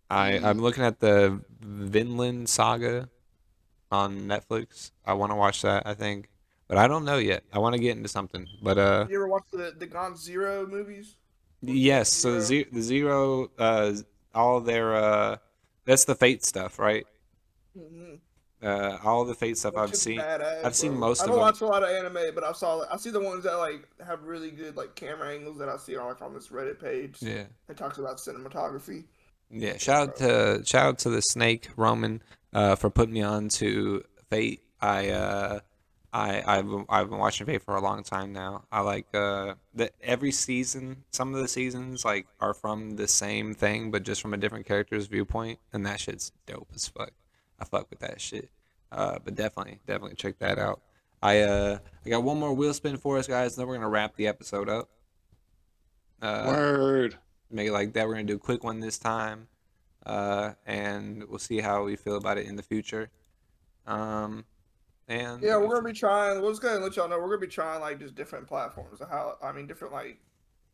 Speaker 1: I'm looking at the Vinland Saga on Netflix. I want to watch that, I think, but I don't know yet. I want to get into something, but
Speaker 3: You ever watch the Gone Zero movies?
Speaker 1: yes. So the Zero, all their that's the Fate stuff, right?
Speaker 3: Mm-hmm.
Speaker 1: All the Fate stuff
Speaker 3: That
Speaker 1: I've
Speaker 3: shit's
Speaker 1: seen.
Speaker 3: badass,
Speaker 1: I've seen
Speaker 3: bro.
Speaker 1: most
Speaker 3: I
Speaker 1: of
Speaker 3: don't
Speaker 1: them.
Speaker 3: watch a lot of anime, but I see the ones that like have really good like camera angles that I see on like on this Reddit page
Speaker 1: Yeah.
Speaker 3: that talks about cinematography.
Speaker 1: Yeah,
Speaker 3: Yeah, bro.
Speaker 1: shout out to the Snake Roman for putting me on to Fate. I've been watching Fate for a long time now. I like the every season. Some of the seasons like are from the same thing, but just from a different character's viewpoint, and that shit's dope as fuck. I fuck with that shit. But definitely check that out. I got one more wheel spin for us, guys. Then we're gonna wrap the episode up. Uh,
Speaker 2: Word.
Speaker 1: Make it like that. We're gonna do a quick one this time, and we'll see how we feel about it in the future. Um, and
Speaker 3: Yeah, we're gonna be trying. We're just gonna let y'all know we're gonna be trying like just different platforms of how different like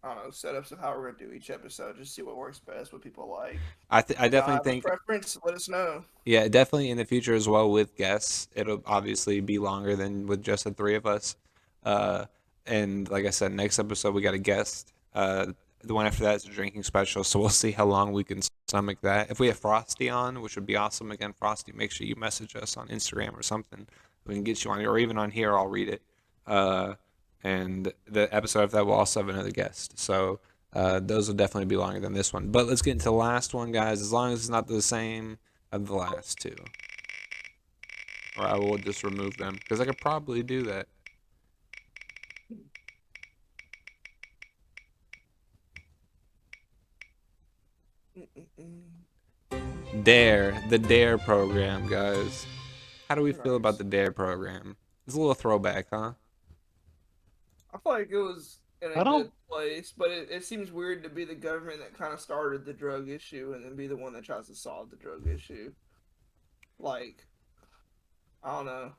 Speaker 3: I don't know setups of how we're gonna do each episode. Just see what works best, what people like.
Speaker 1: I
Speaker 3: If y'all
Speaker 1: definitely
Speaker 3: have a
Speaker 1: think,
Speaker 3: preference, let us know.
Speaker 1: yeah, definitely in the future as well with guests. It'll obviously be longer than with just the three of us. Uh, and like I said, next episode we got a guest. The one after that is a drinking special, so we'll see how long we can stomach that. If we have Frosty on, which would be awesome. Again, Frosty, make sure you message us on Instagram or something. We can get you on here, or even on here. I'll read it. Uh, and the episode after that will also have another guest. So those will definitely be longer than this one. But let's get into the last one, guys. As long as it's not the same of the last two, or I will just remove them because I could probably do that. The Dare program, guys. How do we feel about
Speaker 3: Nice.
Speaker 1: the Dare program? It's a little throwback, huh?
Speaker 3: I feel like it was in a
Speaker 2: I don't.
Speaker 3: good place, but it seems weird to be the government that kind of started the drug issue and then be the one that tries to solve the drug issue. Like, I don't know.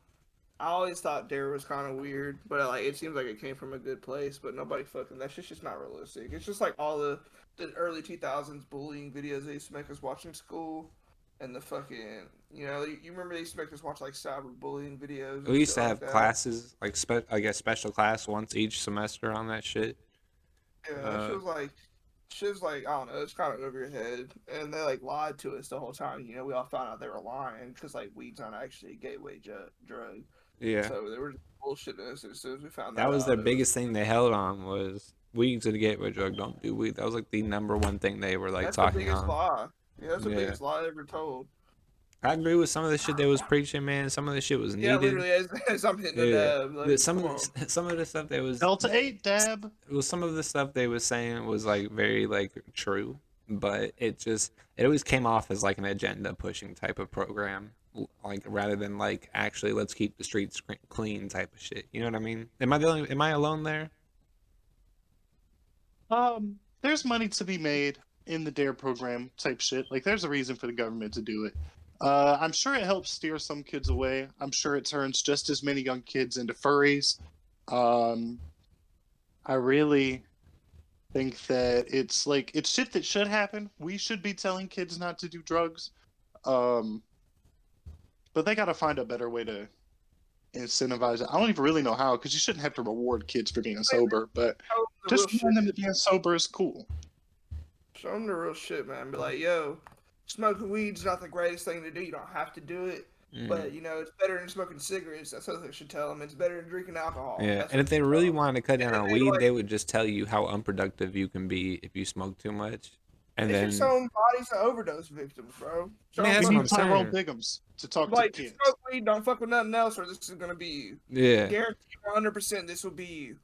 Speaker 3: I always thought Dare was kind of weird, but like it seems like it came from a good place. But nobody fucking that shit's just not realistic. It's just like all the early 2000s bullying videos they used to make us watch in school, and the fucking you remember they used to make us watch like cyberbullying videos and
Speaker 1: We used
Speaker 3: shit
Speaker 1: to
Speaker 3: like
Speaker 1: have
Speaker 3: that.
Speaker 1: classes, like I guess special class once each semester on that shit.
Speaker 3: Yeah, that
Speaker 1: Uh,
Speaker 3: shit was like I don't know, it's kind of over your head, and they like lied to us the whole time. We all found out they were lying because like weed's not actually a gateway drug.
Speaker 1: yeah,
Speaker 3: So they were just bullshitting us as soon as we found
Speaker 1: that
Speaker 3: that
Speaker 1: was their
Speaker 3: out. It was
Speaker 1: biggest thing they held on was weed's a gateway drug. Don't do weed. That was like the number one thing they were like
Speaker 3: that's the
Speaker 1: talking
Speaker 3: biggest
Speaker 1: on.
Speaker 3: lie. Yeah, that's the
Speaker 1: Yeah,
Speaker 3: biggest lie ever told.
Speaker 1: I agree with some of the shit they was preaching, man. Some of the shit was
Speaker 3: Yeah,
Speaker 1: needed.
Speaker 3: literally, as I'm hitting the
Speaker 1: Yeah,
Speaker 3: dab, like,
Speaker 1: some
Speaker 3: come
Speaker 1: of
Speaker 3: on.
Speaker 1: some of the stuff they was
Speaker 2: Delta 8 dab.
Speaker 1: well, some of the stuff they was saying was like very like true, but it always came off as like an agenda pushing type of program, like rather than like actually let's keep the streets clean type of shit. You know what I mean? Am I alone there?
Speaker 2: There's money to be made in the DARE program type shit. Like, there's a reason for the government to do it. I'm sure it helps steer some kids away. I'm sure it turns just as many young kids into furries. Um, I really think that it's shit that should happen. We should be telling kids not to do drugs. Um, but they got to find a better way to incentivize it. I don't even really know how, because you shouldn't have to reward kids for being sober, but
Speaker 3: Show them the real
Speaker 2: just
Speaker 3: shit.
Speaker 2: remind them that being sober is cool.
Speaker 3: Show them the real shit, man. Be like, yo, smoking weed's not the greatest thing to do. You don't have to do it. But, it's better than smoking cigarettes. That's what they should tell them. It's better than drinking alcohol.
Speaker 1: Yeah,
Speaker 3: That's
Speaker 1: and
Speaker 3: what
Speaker 1: if they
Speaker 3: they tell
Speaker 1: really
Speaker 3: them.
Speaker 1: wanted to cut down
Speaker 3: And
Speaker 1: on
Speaker 3: they
Speaker 1: weed,
Speaker 3: like,
Speaker 1: they would just tell you how unproductive you can be if you smoke too much, and
Speaker 3: they should
Speaker 1: then
Speaker 3: show them bodies of overdose victims, bro. Show
Speaker 1: Man,
Speaker 3: them
Speaker 1: that's
Speaker 2: We
Speaker 1: what
Speaker 2: need
Speaker 1: I'm
Speaker 3: fucking
Speaker 2: Tyrone
Speaker 1: saying.
Speaker 2: Biggums to talk to
Speaker 3: like
Speaker 2: the kids.
Speaker 3: smoke weed, don't fuck with nothing else, or this is gonna be you.
Speaker 1: yeah.
Speaker 3: Guarantee 100% this will be you.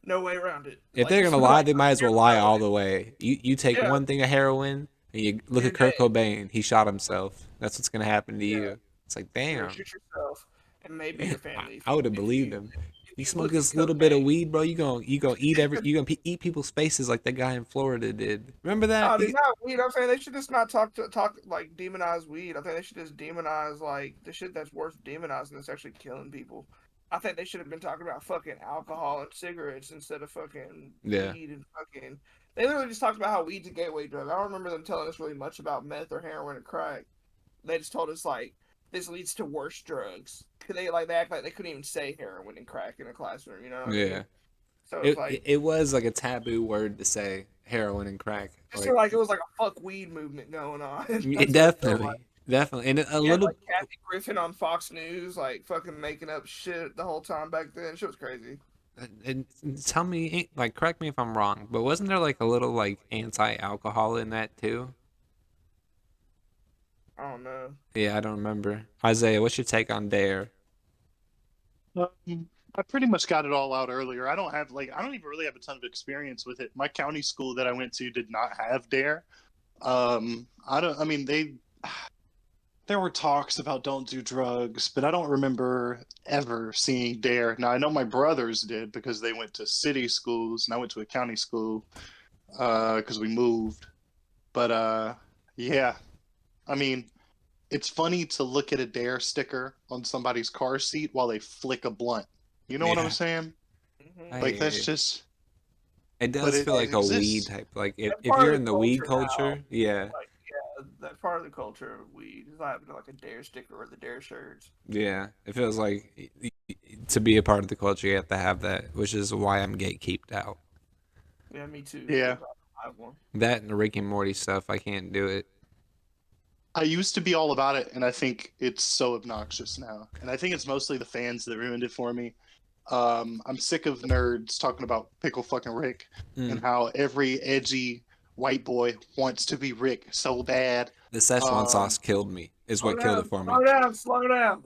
Speaker 3: No way around it.
Speaker 1: If
Speaker 3: Like
Speaker 1: they're
Speaker 3: this
Speaker 1: gonna
Speaker 3: is
Speaker 1: lie,
Speaker 3: like
Speaker 1: they might as well lie all the way. You take
Speaker 3: yeah,
Speaker 1: one thing of heroin and you look
Speaker 3: you're
Speaker 1: at Kurt
Speaker 3: dead.
Speaker 1: Cobain. He shot himself. That's what's gonna happen to
Speaker 3: Yeah,
Speaker 1: you. It's like,
Speaker 3: you're gonna
Speaker 1: damn.
Speaker 3: shoot yourself and maybe your family
Speaker 1: I would have
Speaker 3: if
Speaker 1: believed
Speaker 3: you
Speaker 1: him.
Speaker 3: if
Speaker 1: You
Speaker 3: you
Speaker 1: smoke
Speaker 3: look at
Speaker 1: this little bit of
Speaker 3: cocaine.
Speaker 1: weed, bro. You gonna eat people's faces like that guy in Florida did. Remember that?
Speaker 3: Oh, dude, not weed. I'm saying they should just not talk like demonize weed. I think they should just demonize like the shit that's worth demonizing that's actually killing people. I think they should have been talking about fucking alcohol and cigarettes instead of fucking
Speaker 1: Yeah.
Speaker 3: weed and fucking. They literally just talked about how weed's a gateway drug. I don't remember them telling us really much about meth or heroin or crack. They just told us like this leads to worse drugs. Cause they act like they couldn't even say heroin and crack in a classroom. You know what I
Speaker 1: Yeah.
Speaker 3: mean? So it's
Speaker 1: It
Speaker 3: like
Speaker 1: it was like a taboo word to say heroin and crack.
Speaker 3: just
Speaker 1: Like
Speaker 3: feel like it was like a fuck weed movement going on.
Speaker 1: it
Speaker 3: That's what it felt
Speaker 1: definitely.
Speaker 3: like.
Speaker 1: Definitely, and a
Speaker 3: Yeah,
Speaker 1: little.
Speaker 3: like Kathy Griffin on Fox News, like fucking making up shit the whole time back then. Shit was crazy.
Speaker 1: And tell me, like, correct me if I'm wrong, but wasn't there like a little like anti-alcohol in that too?
Speaker 3: I don't know.
Speaker 1: Yeah, I don't remember. Isaiah, what's your take on Dare?
Speaker 2: I pretty much got it all out earlier. I don't even really have a ton of experience with it. My county school that I went to did not have Dare. I mean, there were talks about don't do drugs, but I don't remember ever seeing Dare. Now I know my brothers did because they went to city schools and I went to a county school because we moved. But yeah, I mean, it's funny to look at a Dare sticker on somebody's car seat while they flick a blunt. You know what
Speaker 1: Yeah.
Speaker 2: I'm saying?
Speaker 3: Mhm.
Speaker 2: Like that's just.
Speaker 1: It
Speaker 2: But
Speaker 1: does
Speaker 2: it
Speaker 1: feel like a weed
Speaker 2: exists.
Speaker 1: type. Like if,
Speaker 3: That's
Speaker 1: if
Speaker 3: part
Speaker 1: you're
Speaker 3: of
Speaker 1: in
Speaker 3: the
Speaker 1: the weed
Speaker 3: culture now.
Speaker 1: culture, yeah,
Speaker 3: Like, yeah, that's part of the culture of weed. It's not having like a Dare sticker or the Dare shirts.
Speaker 1: yeah, it feels like to be a part of the culture, you have to have that, which is why I'm gatekeeped out.
Speaker 3: Yeah, me too.
Speaker 2: Yeah.
Speaker 3: 'Cause I have one.
Speaker 1: That and the Rick and Morty stuff, I can't do it.
Speaker 2: I used to be all about it, and I think it's so obnoxious now. And I think it's mostly the fans that ruined it for me. I'm sick of nerds talking about Pickle fucking Rick and
Speaker 1: Mm.
Speaker 2: how every edgy white boy wants to be Rick so bad.
Speaker 1: The Szechuan
Speaker 2: Um,
Speaker 1: sauce killed me. Is
Speaker 3: Slow
Speaker 1: what killed it
Speaker 3: down,
Speaker 1: for me.
Speaker 3: slow down, slow down.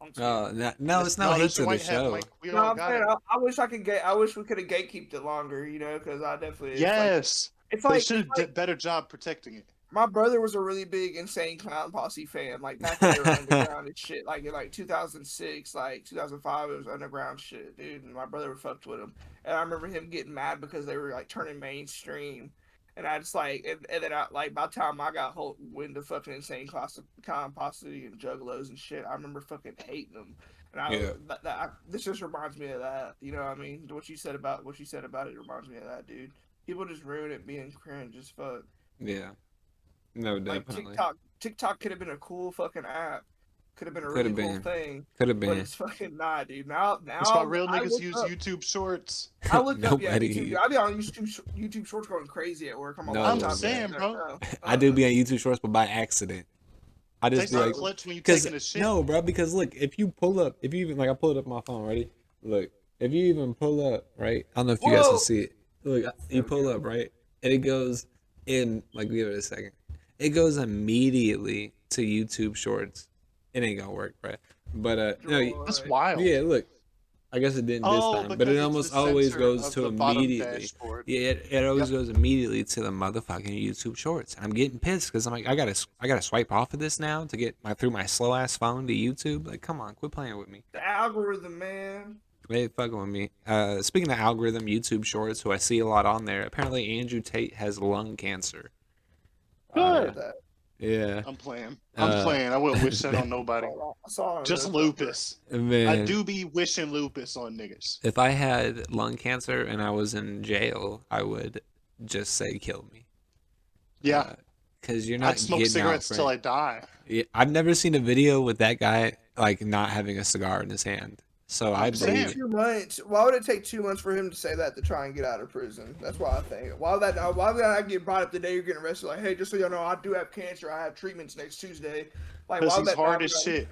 Speaker 3: I'm just
Speaker 1: Oh,
Speaker 3: kidding.
Speaker 1: no, it's no hate
Speaker 2: that's
Speaker 1: to
Speaker 2: your
Speaker 1: the
Speaker 2: white hat,
Speaker 1: show.
Speaker 2: Mike. We
Speaker 3: No,
Speaker 2: all
Speaker 3: I'm
Speaker 2: got
Speaker 3: saying
Speaker 2: it.
Speaker 3: I wish I could I wish we could have gatekeeped it longer, you know, because I definitely
Speaker 2: Yes,
Speaker 3: it's
Speaker 2: they
Speaker 3: like
Speaker 2: should
Speaker 3: it's
Speaker 2: have did
Speaker 3: like
Speaker 2: a better job protecting it.
Speaker 3: my brother was a really big Insane Clown Posse fan, like back when they were underground and shit, like in like 2006, like 2005, it was underground shit, dude. And my brother fucked with him, and I remember him getting mad because they were like turning mainstream, and I just like, and then I like by the time I got wind of fucking Clown Posse and Juggalos and shit, I remember fucking hating them. And
Speaker 1: Yeah.
Speaker 3: this just reminds me of that, you know what I mean? What you said about it reminds me of that, dude. People just ruin it being cringe as fuck.
Speaker 1: Yeah. No,
Speaker 3: Like
Speaker 1: definitely.
Speaker 3: TikTok could have been a cool fucking app. Could have been a
Speaker 1: Could
Speaker 3: really
Speaker 1: have
Speaker 3: cool
Speaker 1: been.
Speaker 3: thing.
Speaker 1: Could have
Speaker 3: But
Speaker 1: been.
Speaker 3: it's fucking not, dude. Now
Speaker 2: That's why real
Speaker 3: I
Speaker 2: niggas
Speaker 3: looked
Speaker 2: use
Speaker 3: up
Speaker 2: YouTube Shorts.
Speaker 3: I looked up
Speaker 1: Nobody.
Speaker 3: YouTube. I be on YouTube Shorts going crazy at work. I'm a
Speaker 1: No,
Speaker 2: I'm
Speaker 3: laptop
Speaker 1: yeah.
Speaker 2: saying,
Speaker 3: guy.
Speaker 2: bro.
Speaker 3: No,
Speaker 1: I do be on YouTube Shorts, but by accident. I just
Speaker 2: Tastes
Speaker 1: be
Speaker 2: like
Speaker 1: like,
Speaker 2: clutch when you
Speaker 1: because
Speaker 2: taking a shit.
Speaker 1: no, bro. Because look, if you pull up, if you even like, I pulled up my phone. Ready? Look, if you even pull up, right? I don't know if you guys can
Speaker 3: Whoa!
Speaker 1: see it. Look, you pull up, right, and it goes in. Like, give it a second. It goes immediately to YouTube Shorts. It ain't gonna work, right? But no,
Speaker 2: That's
Speaker 3: Joy.
Speaker 2: wild.
Speaker 1: yeah. Look, I guess it didn't this
Speaker 2: Oh,
Speaker 1: time, but it
Speaker 2: because it's
Speaker 1: almost
Speaker 2: the
Speaker 1: always
Speaker 2: center
Speaker 1: goes
Speaker 2: of
Speaker 1: to
Speaker 2: the bottom
Speaker 1: immediately.
Speaker 2: dashboard.
Speaker 1: Yeah, it always
Speaker 2: Yep.
Speaker 1: goes immediately to the motherfucking YouTube Shorts. I'm getting pissed because I'm like, I gotta swipe off of this now to get through my slow ass phone to YouTube. Like, come on, quit playing with me.
Speaker 3: The algorithm, man.
Speaker 1: They fucking with me. Speaking of algorithm, YouTube Shorts, who I see a lot on there. Apparently, Andrew Tate has lung cancer.
Speaker 3: I
Speaker 1: Uh,
Speaker 3: heard that.
Speaker 1: yeah.
Speaker 2: I'm playing.
Speaker 1: Uh,
Speaker 2: I wouldn't wish that on nobody.
Speaker 3: I saw it.
Speaker 2: Just lupus. I
Speaker 1: man,
Speaker 2: do be wishing lupus on niggas.
Speaker 1: if I had lung cancer and I was in jail, I would just say kill me.
Speaker 2: Yeah,
Speaker 1: Because you're not
Speaker 2: I'd smoke
Speaker 1: getting
Speaker 2: cigarettes
Speaker 1: out,
Speaker 2: till I
Speaker 1: right?
Speaker 2: die.
Speaker 1: Yeah, I've never seen a video with that guy like not having a cigar in his hand. So I
Speaker 2: I'm saying.
Speaker 1: believe.
Speaker 3: 2 months. Why would it take 2 months for him to say that to try and get out of prison? That's what I think. Why would that not get brought up the day you're getting arrested? Like, hey, just so y'all know, I do have cancer. I have treatments next Tuesday. Like,
Speaker 2: Because
Speaker 3: why would
Speaker 2: he's
Speaker 3: that
Speaker 2: hard
Speaker 3: not
Speaker 2: as
Speaker 3: be?
Speaker 2: shit.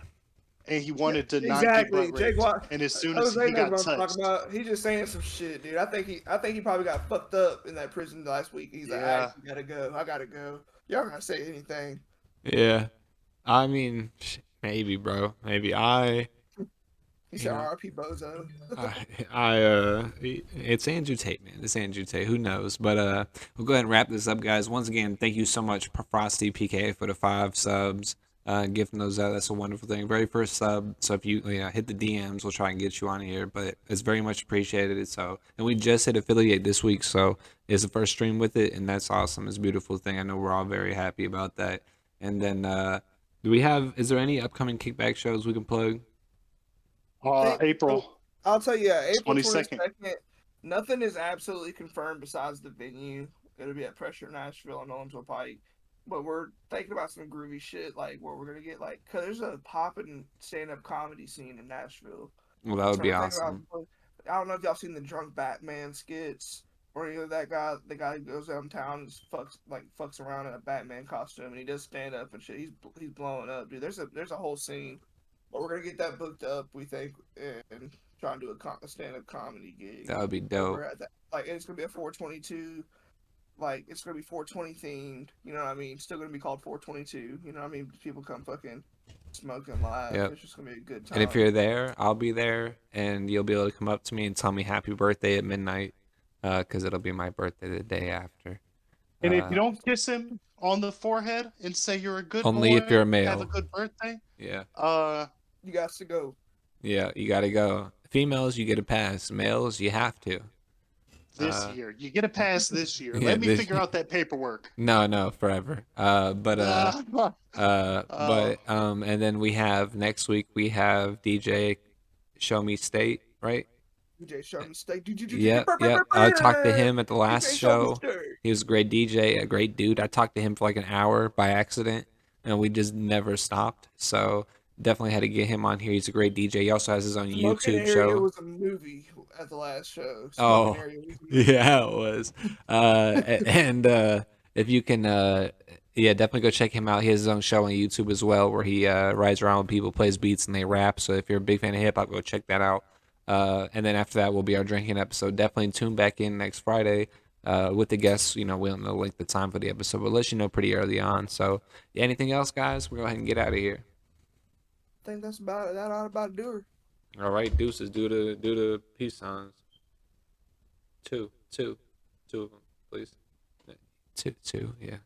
Speaker 2: And he wanted to not get
Speaker 3: Exactly,
Speaker 2: butt
Speaker 3: Jake.
Speaker 2: raped.
Speaker 3: Watt.
Speaker 2: And as soon as
Speaker 3: Jose
Speaker 2: he
Speaker 3: knows
Speaker 2: got
Speaker 3: what I'm
Speaker 2: touched.
Speaker 3: talking about. He's just saying some shit, dude. I think he probably got fucked up in that prison last week. He's like,
Speaker 2: Yeah.
Speaker 3: I gotta go. I gotta go. Y'all not say anything.
Speaker 1: Yeah, I mean, maybe, bro. Maybe I.
Speaker 3: He
Speaker 1: You
Speaker 3: said,
Speaker 1: know.
Speaker 3: R.I.P. Bozo.
Speaker 1: It's Andrew Tate, man. It's Andrew Tate. Who knows? But we'll go ahead and wrap this up, guys. Once again, thank you so much, Frosty PK, for the 5 subs. Gifting those out, that's a wonderful thing. Very first sub. So if you hit the DMs, we'll try and get you on here. But it's very much appreciated. So, and we just hit affiliate this week, so it's the first stream with it, and that's awesome. It's a beautiful thing. I know we're all very happy about that. And then, is there any upcoming kickback shows we can plug?
Speaker 2: April
Speaker 3: I'll tell you, April
Speaker 2: 22nd.
Speaker 3: 22nd. Nothing is absolutely confirmed besides the venue. It'll be at Pressure Nashville and Owensville Pike. But we're thinking about some groovy shit, like where we're gonna get cause there's a poppin' stand-up comedy scene in Nashville.
Speaker 1: Well, that would
Speaker 3: So
Speaker 1: be
Speaker 3: we're thinking
Speaker 1: awesome.
Speaker 3: I don't know if y'all seen the Drunk Batman skits or either that guy, the guy who goes downtown and just fucks around in a Batman costume, and he does stand up and shit. He's blowing up, dude. There's a whole scene, but we're gonna get that booked up, we think, and try and do a stand-up comedy gig.
Speaker 1: That would be dope.
Speaker 3: It's gonna be a 422. Like, it's gonna be 420 themed. You know what I mean? Still gonna be called 422. You know what I mean? People come fucking smoke and laugh.
Speaker 1: Yep.
Speaker 3: It's just gonna be a good time.
Speaker 1: And if you're there, I'll be there, and you'll be able to come up to me and tell me happy birthday at midnight, because it'll be my birthday the day after.
Speaker 2: And if you don't kiss him on the forehead and say you're a good
Speaker 1: only
Speaker 2: boy,
Speaker 1: if you're a male.
Speaker 2: have a good birthday.
Speaker 1: Yeah.
Speaker 3: You got to go.
Speaker 1: Yeah, you gotta go. Females, you get a pass. Males, you have to.
Speaker 2: This year, you get a pass this year.
Speaker 1: Yeah,
Speaker 2: Let me figure out that paperwork.
Speaker 1: No, forever. And then we have next week. We have DJ Show Me State, right?
Speaker 3: DJ Show Me State.
Speaker 1: Yeah. I talked to him at the last show. He was a great DJ, a great dude. I talked to him for like an hour by accident, and we just never stopped. So definitely had to get him on here. He's a great DJ. He also has his own YouTube show.
Speaker 3: It was a movie at the last show.
Speaker 1: Yeah, it was. If you can, definitely go check him out. He has his own show on YouTube as well, where he rides around with people, plays beats, and they rap. So if you're a big fan of hip hop, go check that out. And then after that will be our drinking episode. Definitely tune back in next Friday with the guests. You know, we don't know like the time for the episode, but we'll let you know pretty early on. So anything else, guys? We'll go ahead and get out of here.
Speaker 3: I think that ought about to do her.
Speaker 1: All right, deuces. Do the peace signs. Two of them, please. Two. Yeah.